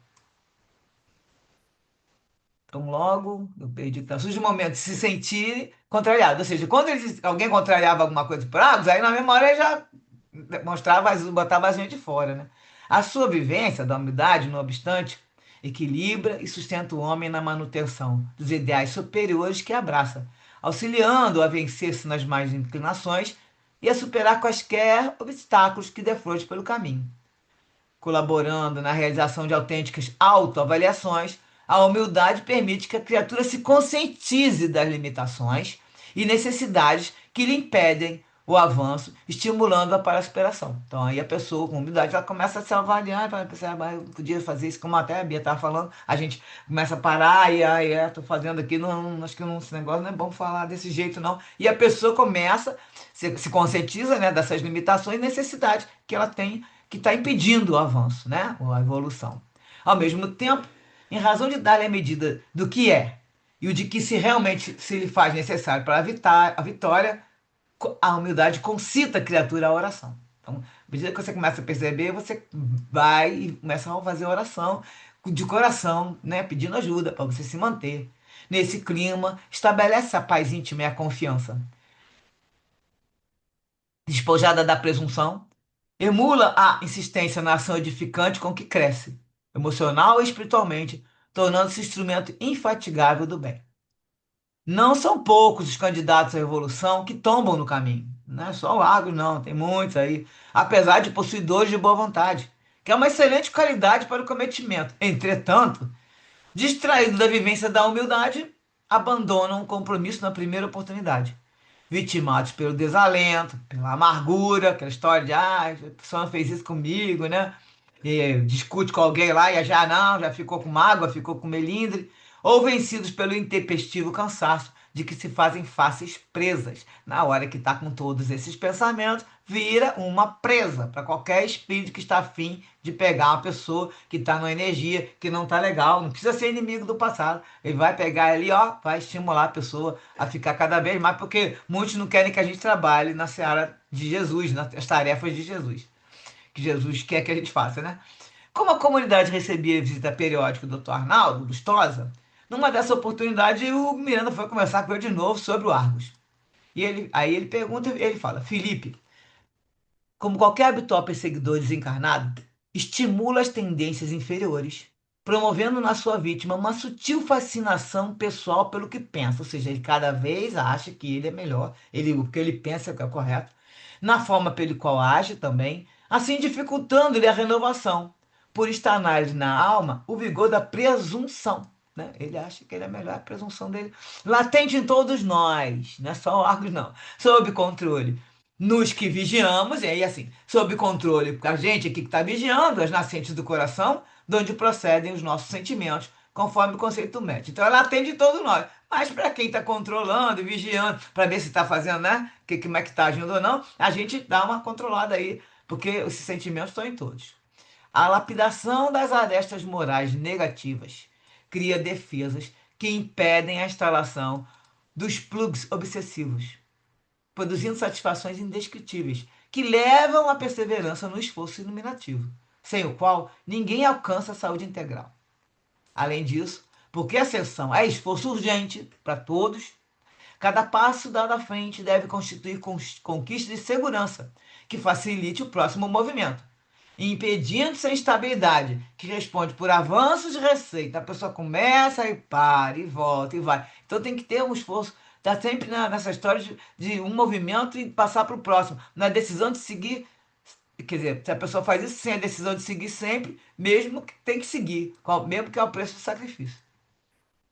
Então, logo, eu perdi. Então, surge o momento de se sentir contrariado. Ou seja, quando alguém contrariava alguma coisa por Agus, aí na mesma hora ele já mostrava, botava a gente fora, né? A sua vivência da humildade, não obstante, equilibra e sustenta o homem na manutenção dos ideais superiores que abraça, auxiliando-o a vencer-se nas más inclinações e a superar quaisquer obstáculos que defronte pelo caminho. Colaborando na realização de autênticas autoavaliações, a humildade permite que a criatura se conscientize das limitações e necessidades que lhe impedem o avanço, estimulando-a para a superação. Então, aí a pessoa com humildade ela começa a se avaliar, vai pensar, eu podia fazer isso, como até a Bia estava falando, a gente começa a parar e aí, estou fazendo aqui, não, acho que não, esse negócio não é bom falar desse jeito, não. E a pessoa começa, se conscientiza, né, dessas limitações e necessidades que ela tem que está impedindo o avanço, né? Ou a evolução. Ao mesmo tempo, em razão de dar-lhe a medida do que é e o de que se realmente se lhe faz necessário para a vitória, a humildade concita a criatura à oração. Então, à medida que você começa a perceber, você vai e começa a fazer oração de coração, né, pedindo ajuda para você se manter nesse clima, estabelece a paz íntima e a confiança. Despojada da presunção, emula a insistência na ação edificante com que cresce, emocional e espiritualmente, tornando-se instrumento infatigável do bem. Não são poucos os candidatos à revolução que tombam no caminho. Não é só o Agro, não, tem muitos aí, apesar de possuidores de boa vontade, que é uma excelente qualidade para o cometimento. Entretanto, distraídos da vivência da humildade, abandonam o compromisso na primeira oportunidade. Vitimados pelo desalento, pela amargura, aquela história de, a pessoa não fez isso comigo, né? E discute com alguém lá e já não, já ficou com mágoa, ficou com melindre. Ou vencidos pelo intempestivo cansaço de que se fazem faces presas. Na hora que está com todos esses pensamentos, vira uma presa para qualquer espírito que está afim de pegar uma pessoa que está numa energia que não está legal. Não precisa ser inimigo do passado. Ele vai pegar ali, ó, vai estimular a pessoa a ficar cada vez mais, porque muitos não querem que a gente trabalhe na seara de Jesus, nas tarefas de Jesus, que Jesus quer que a gente faça, né? Como a comunidade recebia visita periódica do Dr. Arnaldo Lustosa, numa dessa oportunidade o Miranda foi conversar com ele de novo sobre o Argos. Aí ele pergunta, ele fala: Felipe, como qualquer habitual perseguidor desencarnado, estimula as tendências inferiores, promovendo na sua vítima uma sutil fascinação pessoal pelo que pensa, ou seja, ele cada vez acha que ele é melhor, o que ele pensa que é o correto, na forma pelo qual age também, assim dificultando-lhe a renovação, por estar na alma o vigor da presunção. Né? Ele acha que ele é melhor, a presunção dele latente em todos nós, não é só o Argos, não, sob controle nos que vigiamos, e aí assim, sob controle, porque a gente aqui que está vigiando as nascentes do coração, de onde procedem os nossos sentimentos, conforme o conceito médio. Então ela atende todos nós. Mas para quem está controlando e vigiando, para ver se está fazendo, né? Como é que está agindo ou não, a gente dá uma controlada aí, porque esses sentimentos estão em todos. A lapidação das arestas morais negativas cria defesas que impedem a instalação dos plugs obsessivos, produzindo satisfações indescritíveis, que levam à perseverança no esforço iluminativo, sem o qual ninguém alcança a saúde integral. Além disso, porque a ascensão é esforço urgente para todos, cada passo dado à frente deve constituir conquista de segurança, que facilite o próximo movimento, impedindo-se a instabilidade, que responde por avanços de receita. A pessoa começa e para, e volta, e vai. Então tem que ter um esforço. Está sempre nessa história de um movimento e passar para o próximo. Na decisão de seguir, quer dizer, se a pessoa faz isso sem a decisão de seguir sempre, mesmo que tem que seguir, mesmo que é o preço do sacrifício.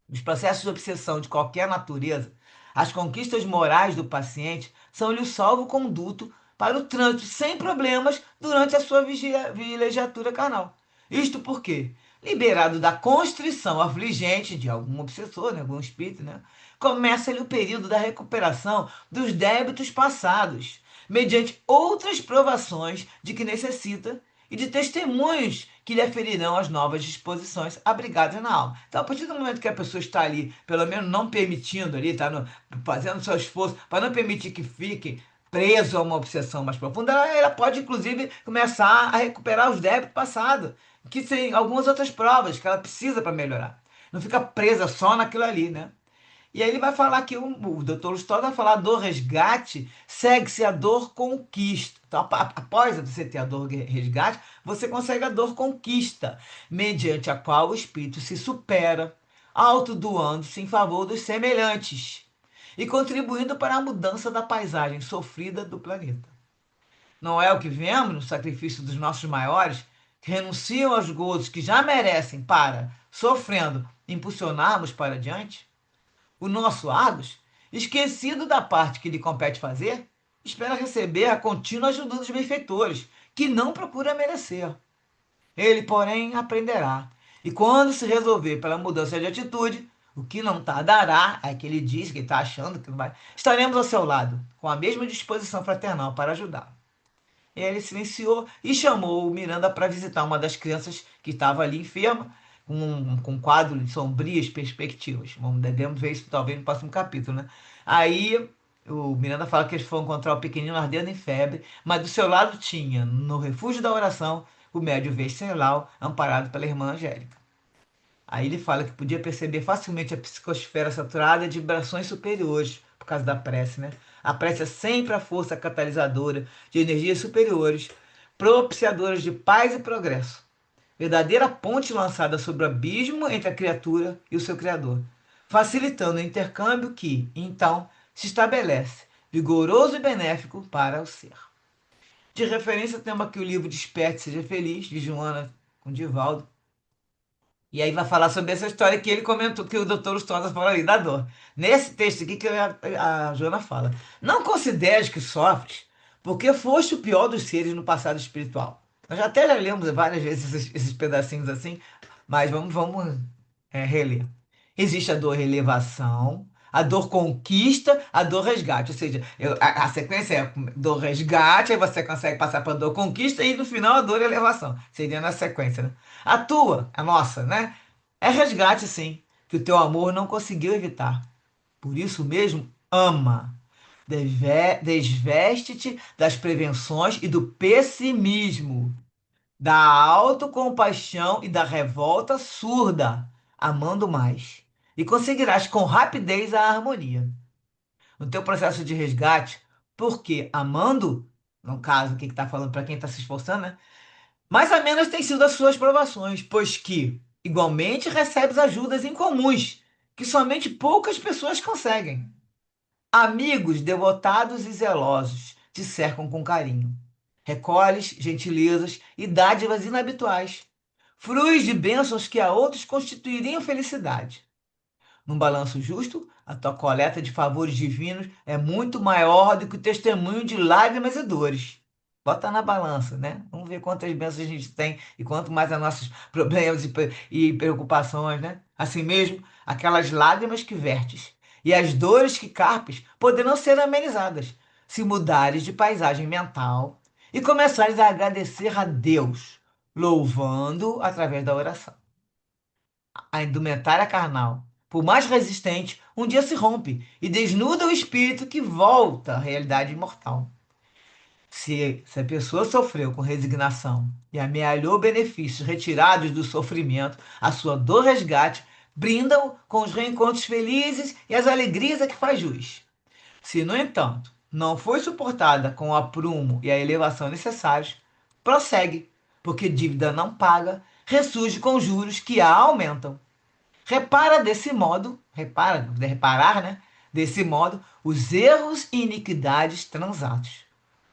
Nos processos de obsessão de qualquer natureza, as conquistas morais do paciente são-lhe o salvo-conduto para o trânsito sem problemas durante a sua vilegiatura carnal. Isto porque, liberado da constrição afligente de algum obsessor, né, algum espírito, né, começa-lhe o período da recuperação dos débitos passados, mediante outras provações de que necessita e de testemunhos que lhe aferirão as novas disposições abrigadas na alma. Então, a partir do momento que a pessoa está ali, pelo menos não permitindo ali, fazendo seu esforço para não permitir que fique preso a uma obsessão mais profunda, ela pode, inclusive, começar a recuperar os débitos passados, que tem algumas outras provas que ela precisa para melhorar. Não fica presa só naquilo ali, né? E aí ele vai falar que o Dr. Lustó vai falar do resgate, segue-se a dor conquista. Então, após você ter a dor resgate, você consegue a dor conquista, mediante a qual o espírito se supera, autodoando-se em favor dos semelhantes e contribuindo para a mudança da paisagem sofrida do planeta. Não é o que vemos no sacrifício dos nossos maiores, que renunciam aos gozos que já merecem para, sofrendo, impulsionarmos para diante? O nosso Argos, esquecido da parte que lhe compete fazer, espera receber a contínua ajuda dos benfeitores, que não procura merecer. Ele, porém, aprenderá. E quando se resolver pela mudança de atitude, o que não tardará, é que ele diz que está achando que não vai, estaremos ao seu lado, com a mesma disposição fraternal para ajudar. Ele silenciou e chamou o Miranda para visitar uma das crianças que estava ali enferma, com quadro de sombrias perspectivas. Devemos ver isso talvez no próximo capítulo, né? Aí o Miranda fala que eles foram encontrar o pequenino ardendo em febre, mas do seu lado tinha, no refúgio da oração, o médio Venceslau, amparado pela irmã Angélica. Aí ele fala que podia perceber facilmente a psicosfera saturada de vibrações superiores, por causa da prece, né? A prece é sempre a força catalisadora de energias superiores, propiciadoras de paz e progresso. Verdadeira ponte lançada sobre o abismo entre a criatura e o seu Criador, facilitando o intercâmbio que, então, se estabelece, vigoroso e benéfico para o ser. De referência, temos aqui o livro Desperte, Seja Feliz, de Joana com Divaldo. E aí vai falar sobre essa história que ele comentou, que o Dr. Lustosa falou ali, da dor. Nesse texto aqui que a Joana fala. Não consideres que sofres, porque foste o pior dos seres no passado espiritual. Nós já lemos várias vezes esses pedacinhos assim, mas vamos reler. Existe a dor relevação, a dor conquista, a dor resgate. Ou seja, a sequência é dor resgate, aí você consegue passar para a dor conquista e no final a dor elevação. Seria na sequência, né? A tua, a nossa, né? É resgate, sim, que o teu amor não conseguiu evitar. Por isso mesmo, ama. Desveste-te das prevenções e do pessimismo, da autocompaixão e da revolta surda, amando mais. E conseguirás com rapidez a harmonia. No teu processo de resgate, porque amando, no caso, o que está falando para quem está se esforçando, né? Mais ou menos têm sido as suas provações, pois que, igualmente, recebes ajudas incomuns, que somente poucas pessoas conseguem. Amigos devotados e zelosos te cercam com carinho. Recolhes gentilezas e dádivas inabituais. Fruis de bênçãos que a outros constituiriam felicidade. Num balanço justo, a tua coleta de favores divinos é muito maior do que o testemunho de lágrimas e dores. Bota na balança, né? Vamos ver quantas bênçãos a gente tem e quanto mais os nossos problemas e preocupações, né? Assim mesmo, aquelas lágrimas que vertes e as dores que carpes poderão ser amenizadas se mudares de paisagem mental e começares a agradecer a Deus, louvando através da oração. A indumentária carnal, por mais resistente, um dia se rompe e desnuda o espírito que volta à realidade imortal. Se a pessoa sofreu com resignação e amealhou benefícios retirados do sofrimento, a sua dor resgate brinda-o com os reencontros felizes e as alegrias a que faz jus. Se, no entanto, não foi suportada com o aprumo e a elevação necessários, prossegue, porque dívida não paga ressurge com juros que a aumentam. Repara desse modo, reparar, né? Desse modo, os erros e iniquidades transatos,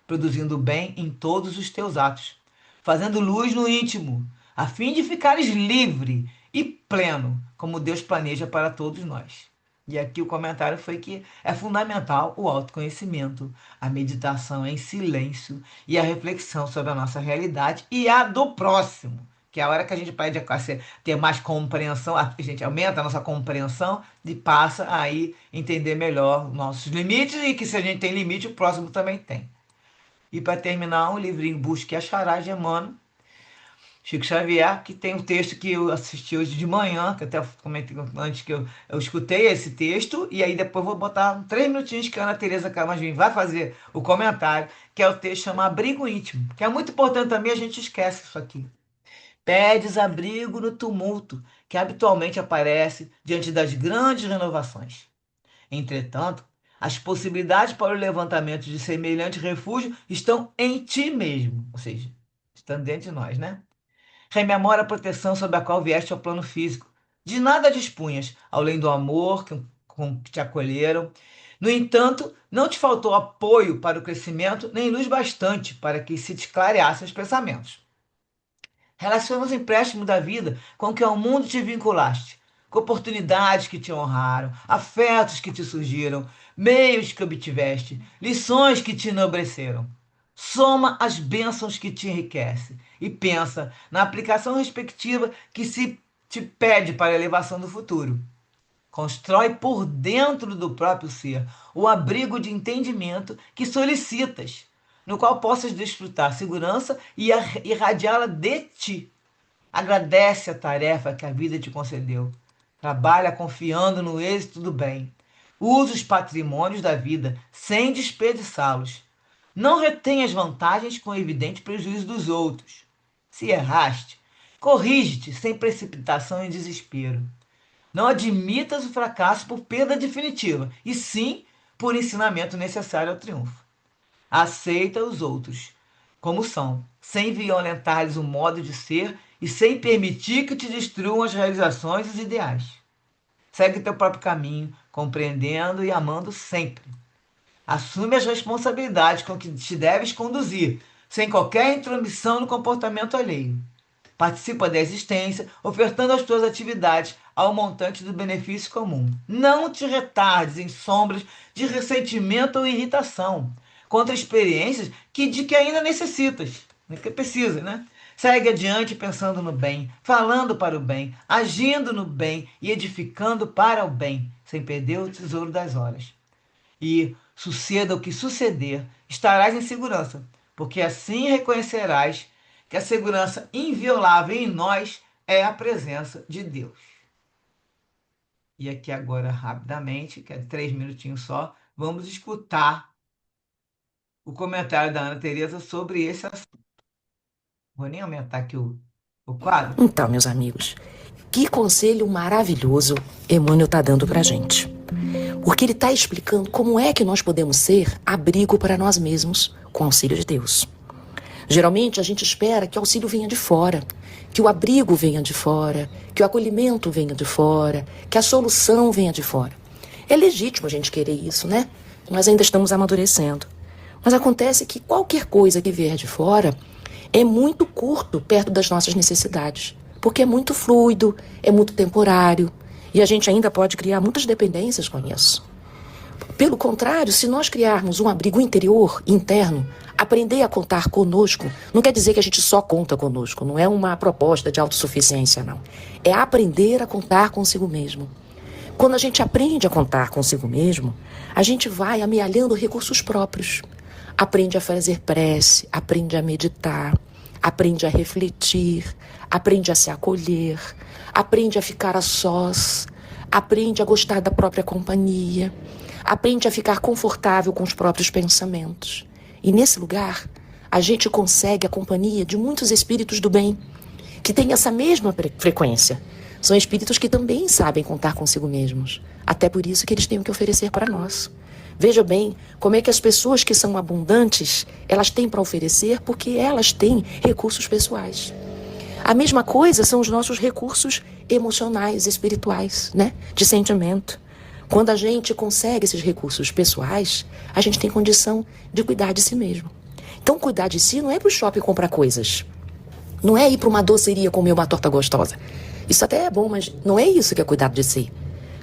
produzindo bem em todos os teus atos, fazendo luz no íntimo, a fim de ficares livre e pleno, como Deus planeja para todos nós. E aqui o comentário foi que é fundamental o autoconhecimento, a meditação em silêncio e a reflexão sobre a nossa realidade e a do próximo. Que é a hora que a gente pode ter mais compreensão, a gente aumenta a nossa compreensão e passa a aí entender melhor nossos limites e que se a gente tem limite, o próximo também tem. E para terminar, um livrinho Busque e Acharás de Emmanuel, Chico Xavier, que tem um texto que eu assisti hoje de manhã, que eu até comentei antes que eu escutei esse texto, e aí depois vou botar 3 minutinhos que a Ana Tereza Camagim vai fazer o comentário, que é o texto chama Abrigo Íntimo, que é muito importante também, a gente esquece isso aqui. Pedes abrigo no tumulto que habitualmente aparece diante das grandes renovações. Entretanto, as possibilidades para o levantamento de semelhante refúgio estão em ti mesmo, ou seja, estão dentro de nós, né? Rememora a proteção sob a qual vieste ao plano físico. De nada dispunhas, além do amor com que te acolheram. No entanto, não te faltou apoio para o crescimento, nem luz bastante para que se te clareassem os pensamentos. Relaciona os empréstimos da vida com que ao mundo te vinculaste, com oportunidades que te honraram, afetos que te surgiram, meios que obtiveste, lições que te enobreceram. Soma as bênçãos que te enriquecem e pensa na aplicação respectiva que se te pede para a elevação do futuro. Constrói por dentro do próprio ser o abrigo de entendimento que solicitas, no qual possas desfrutar segurança e irradiá-la de ti. Agradece a tarefa que a vida te concedeu. Trabalha confiando no êxito do bem. Usa os patrimônios da vida sem desperdiçá-los. Não retenha as vantagens com evidente prejuízo dos outros. Se erraste, corrige-te sem precipitação e desespero. Não admitas o fracasso por perda definitiva, e sim por ensinamento necessário ao triunfo. Aceita os outros como são, sem violentar-lhes o modo de ser e sem permitir que te destruam as realizações e os ideais. Segue teu próprio caminho, compreendendo e amando sempre. Assume as responsabilidades com que te deves conduzir, sem qualquer intromissão no comportamento alheio. Participa da existência, ofertando as tuas atividades ao montante do benefício comum. Não te retardes em sombras de ressentimento ou irritação contra experiências de que ainda necessitas, que precisa, né? Segue adiante pensando no bem, falando para o bem, agindo no bem e edificando para o bem, sem perder o tesouro das horas. E, suceda o que suceder, estarás em segurança, porque assim reconhecerás que a segurança inviolável em nós é a presença de Deus. E aqui agora, rapidamente, que é 3 minutinhos só, vamos escutar o comentário da Ana Tereza sobre esse assunto. Vou nem aumentar aqui o quadro. Então, meus amigos, que conselho maravilhoso Emmanuel está dando para a gente. Porque ele está explicando como é que nós podemos ser abrigo para nós mesmos com o auxílio de Deus. Geralmente a gente espera que o auxílio venha de fora, que o abrigo venha de fora, que o acolhimento venha de fora, que a solução venha de fora. É legítimo a gente querer isso, né? Nós ainda estamos amadurecendo. Mas acontece que qualquer coisa que vier de fora é muito curto perto das nossas necessidades, porque é muito fluido, é muito temporário, e a gente ainda pode criar muitas dependências com isso. Pelo contrário, se nós criarmos um abrigo interior, interno, aprender a contar conosco, não quer dizer que a gente só conta conosco, não é uma proposta de autossuficiência, não. É aprender a contar consigo mesmo. Quando a gente aprende a contar consigo mesmo, a gente vai amealhando recursos próprios. Aprende a fazer prece, aprende a meditar, aprende a refletir, aprende a se acolher, aprende a ficar a sós, aprende a gostar da própria companhia, aprende a ficar confortável com os próprios pensamentos. E nesse lugar, a gente consegue a companhia de muitos espíritos do bem, que têm essa mesma frequência. São espíritos que também sabem contar consigo mesmos. Até por isso que eles têm o que oferecer para nós. Veja bem como é que as pessoas que são abundantes, elas têm para oferecer porque elas têm recursos pessoais. A mesma coisa são os nossos recursos emocionais, espirituais, né? De sentimento. Quando a gente consegue esses recursos pessoais, a gente tem condição de cuidar de si mesmo. Então, cuidar de si não é para o shopping comprar coisas. Não é ir para uma doceria comer uma torta gostosa. Isso até é bom, mas não é isso que é cuidar de si.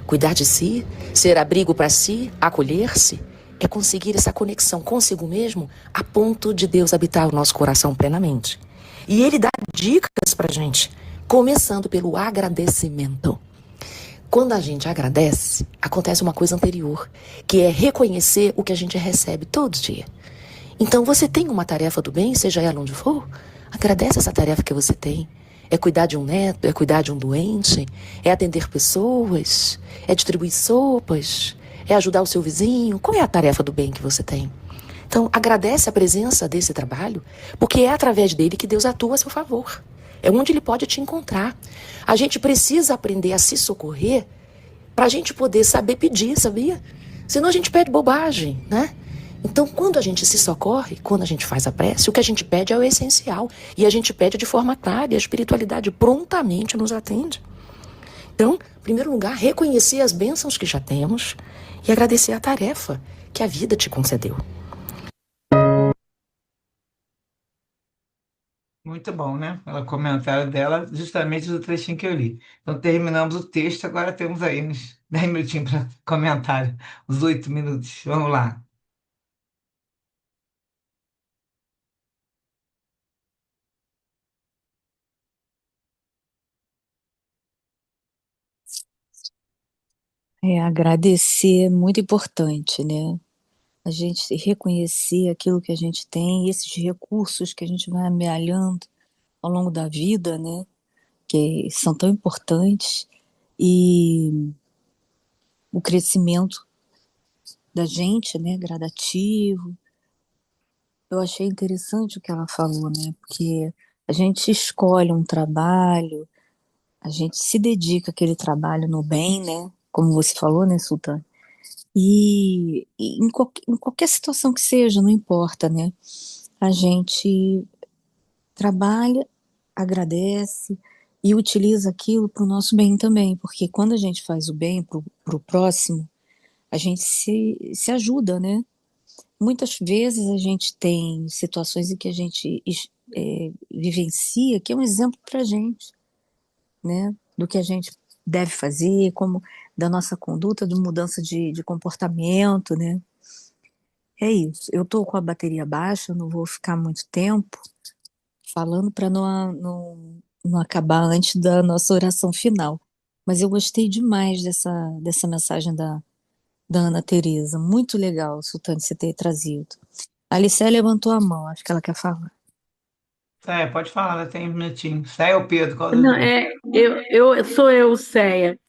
Cuidar de si, ser abrigo para si, acolher-se, é conseguir essa conexão consigo mesmo a ponto de Deus habitar o nosso coração plenamente. E ele dá dicas para a gente, começando pelo agradecimento. Quando a gente agradece, acontece uma coisa anterior, que é reconhecer o que a gente recebe todo dia. Então, você tem uma tarefa do bem, seja ela onde for, agradece essa tarefa que você tem. É cuidar de um neto, é cuidar de um doente, é atender pessoas, é distribuir sopas, é ajudar o seu vizinho. Qual é a tarefa do bem que você tem? Então, agradece a presença desse trabalho, porque é através dele que Deus atua a seu favor. É onde ele pode te encontrar. A gente precisa aprender a se socorrer para a gente poder saber pedir, sabia? Senão a gente pede bobagem, né? Então, quando a gente se socorre, quando a gente faz a prece, o que a gente pede é o essencial. E a gente pede de forma clara e a espiritualidade prontamente nos atende. Então, em primeiro lugar, reconhecer as bênçãos que já temos e agradecer a tarefa que a vida te concedeu. Muito bom, né? O comentário dela, justamente do trechinho que eu li. Então, terminamos o texto, agora temos aí uns 10 minutinhos para comentário, os 8 minutos. Vamos lá. Agradecer é muito importante, né? A gente reconhecer aquilo que a gente tem, esses recursos que a gente vai amealhando ao longo da vida, né? que são tão importantes, e o crescimento da gente, né, gradativo. Eu achei interessante o que ela falou, né, porque a gente escolhe um trabalho, a gente se dedica àquele trabalho no bem, né, como você falou, né, Sultana? E em qualquer situação que seja, não importa, né? A gente trabalha, agradece e utiliza aquilo para o nosso bem também, porque quando a gente faz o bem para o próximo, a gente se ajuda, né? Muitas vezes a gente tem situações em que a gente vivencia, que é um exemplo para a gente, né? Do que a gente deve fazer, como da nossa conduta, de mudança de comportamento, né? É isso. Eu estou com a bateria baixa, não vou ficar muito tempo falando para não acabar antes da nossa oração final. Mas eu gostei demais dessa mensagem da Ana Tereza. Muito legal, Sultane, você ter trazido. A Alice levantou a mão, acho que ela quer falar. Pode falar, né? Tem um minutinho. Céia ou Pedro, qual dos Não, dois? sou eu, Céia.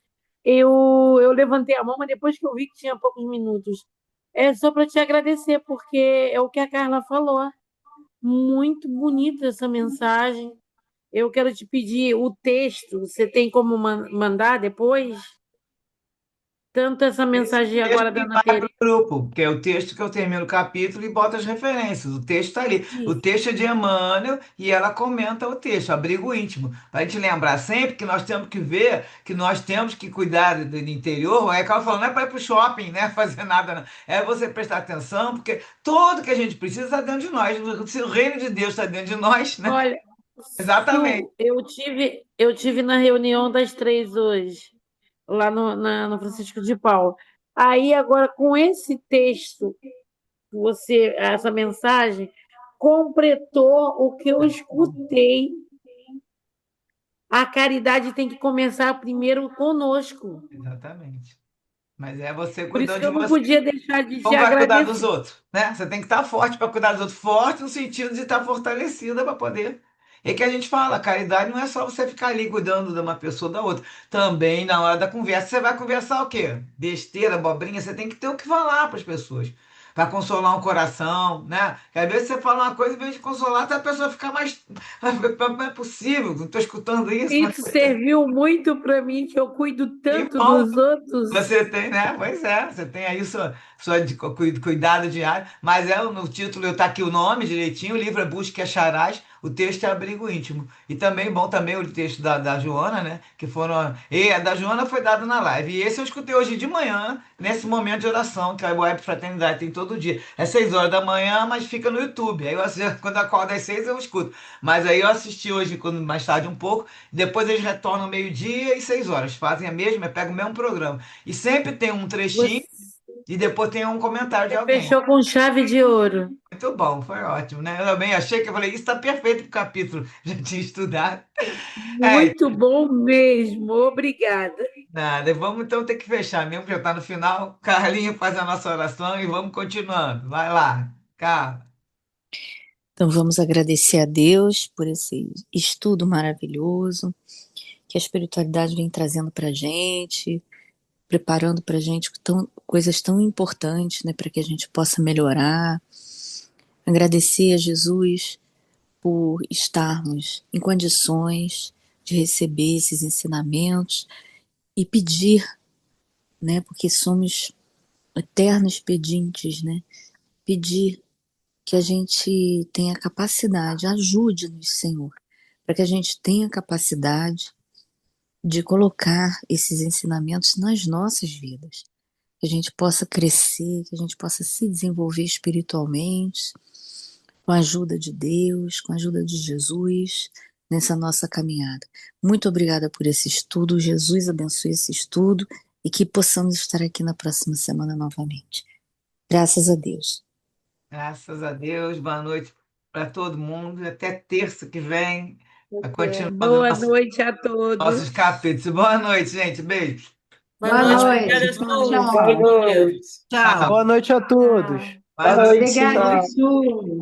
Eu levantei a mão, mas depois que eu vi que tinha poucos minutos. É só para te agradecer, porque é o que a Carla falou. Muito bonita essa mensagem. Eu quero te pedir o texto. Você tem como mandar depois? Tanto essa Esse mensagem texto agora da que Ana vai para o Teresa. grupo, que é o texto que eu termino o capítulo e boto as referências. O texto está ali. O Isso. texto é de Emmanuel e ela comenta o texto, abrigo íntimo. Para a gente lembrar sempre que nós temos que ver que nós temos que cuidar do interior. É que ela falou, não é para ir para o shopping, né? Fazer nada, não. É você prestar atenção, porque tudo que a gente precisa está dentro de nós. Se o reino de Deus está dentro de nós, né? Olha, Exatamente. Su, eu tive na reunião das 3 hoje, lá no Francisco de Paula. Aí, agora, com esse texto, essa mensagem, completou o que eu escutei. A caridade tem que começar primeiro conosco. Exatamente. Mas é você Por isso cuidando que de eu não você. podia deixar de te Como vai cuidar dos agradecer. outros, né? Você tem que estar forte para cuidar dos outros, forte no sentido de estar fortalecida para poder. É que a gente fala, a caridade não é só você ficar ali cuidando de uma pessoa ou da outra. Também na hora da conversa, você vai conversar o quê? Besteira, abobrinha, você tem que ter o que falar para as pessoas. Para consolar um coração, né? Porque às vezes você fala uma coisa e vem de consolar, até a pessoa fica mais. Não é possível, não estou escutando isso, mas Isso serviu muito para mim, que eu cuido que tanto bom. dos outros. Você tem, né? Pois é, você tem aí cuidado diário, mas no título eu tá aqui o nome direitinho, o livro é Busca e Acharás, o texto é Abrigo Íntimo. E também, bom também o texto da Joana, né? Que foram. E a da Joana foi dado na live. E esse eu escutei hoje de manhã, nesse momento de oração, que a Web Fraternidade tem todo dia. É 6 horas da manhã, mas fica no YouTube. Aí eu, quando eu acordo às 6 eu escuto. Mas aí eu assisti hoje, quando, mais tarde um pouco, depois eles retornam meio-dia e 6 horas. Fazem a mesma, pegam o mesmo programa. E sempre tem um trechinho e depois tem um comentário de Você alguém. fechou com chave de ouro. Muito bom, foi ótimo, né? Eu também achei que eu falei, isso está perfeito para o capítulo. Já tinha estudado. É, Muito bom mesmo. Obrigada. nada. Vamos então ter que fechar mesmo, que já está no final. Carlinhos faz a nossa oração e vamos continuando. Vai lá, Carla. Então vamos agradecer a Deus por esse estudo maravilhoso que a espiritualidade vem trazendo para a gente, preparando para a gente coisas tão importantes, né, para que a gente possa melhorar. Agradecer a Jesus por estarmos em condições de receber esses ensinamentos e pedir, né, porque somos eternos pedintes, né, pedir que a gente tenha capacidade, ajude-nos, Senhor, para que a gente tenha capacidade de colocar esses ensinamentos nas nossas vidas, que a gente possa crescer, que a gente possa se desenvolver espiritualmente, com a ajuda de Deus, com a ajuda de Jesus, nessa nossa caminhada. Muito obrigada por esse estudo, Jesus abençoe esse estudo e que possamos estar aqui na próxima semana novamente. Graças a Deus. Graças a Deus, boa noite para todo mundo. Até terça que vem, continuando Boa noite a nossos todos. capítulos. Boa noite, gente. Beijo. Boa Boa noite, noite. obrigada, Tchau, Su. tchau. Fique com Deus. Tchau. Boa noite a todos. Boa Boa noite. noite. Obrigada, Su.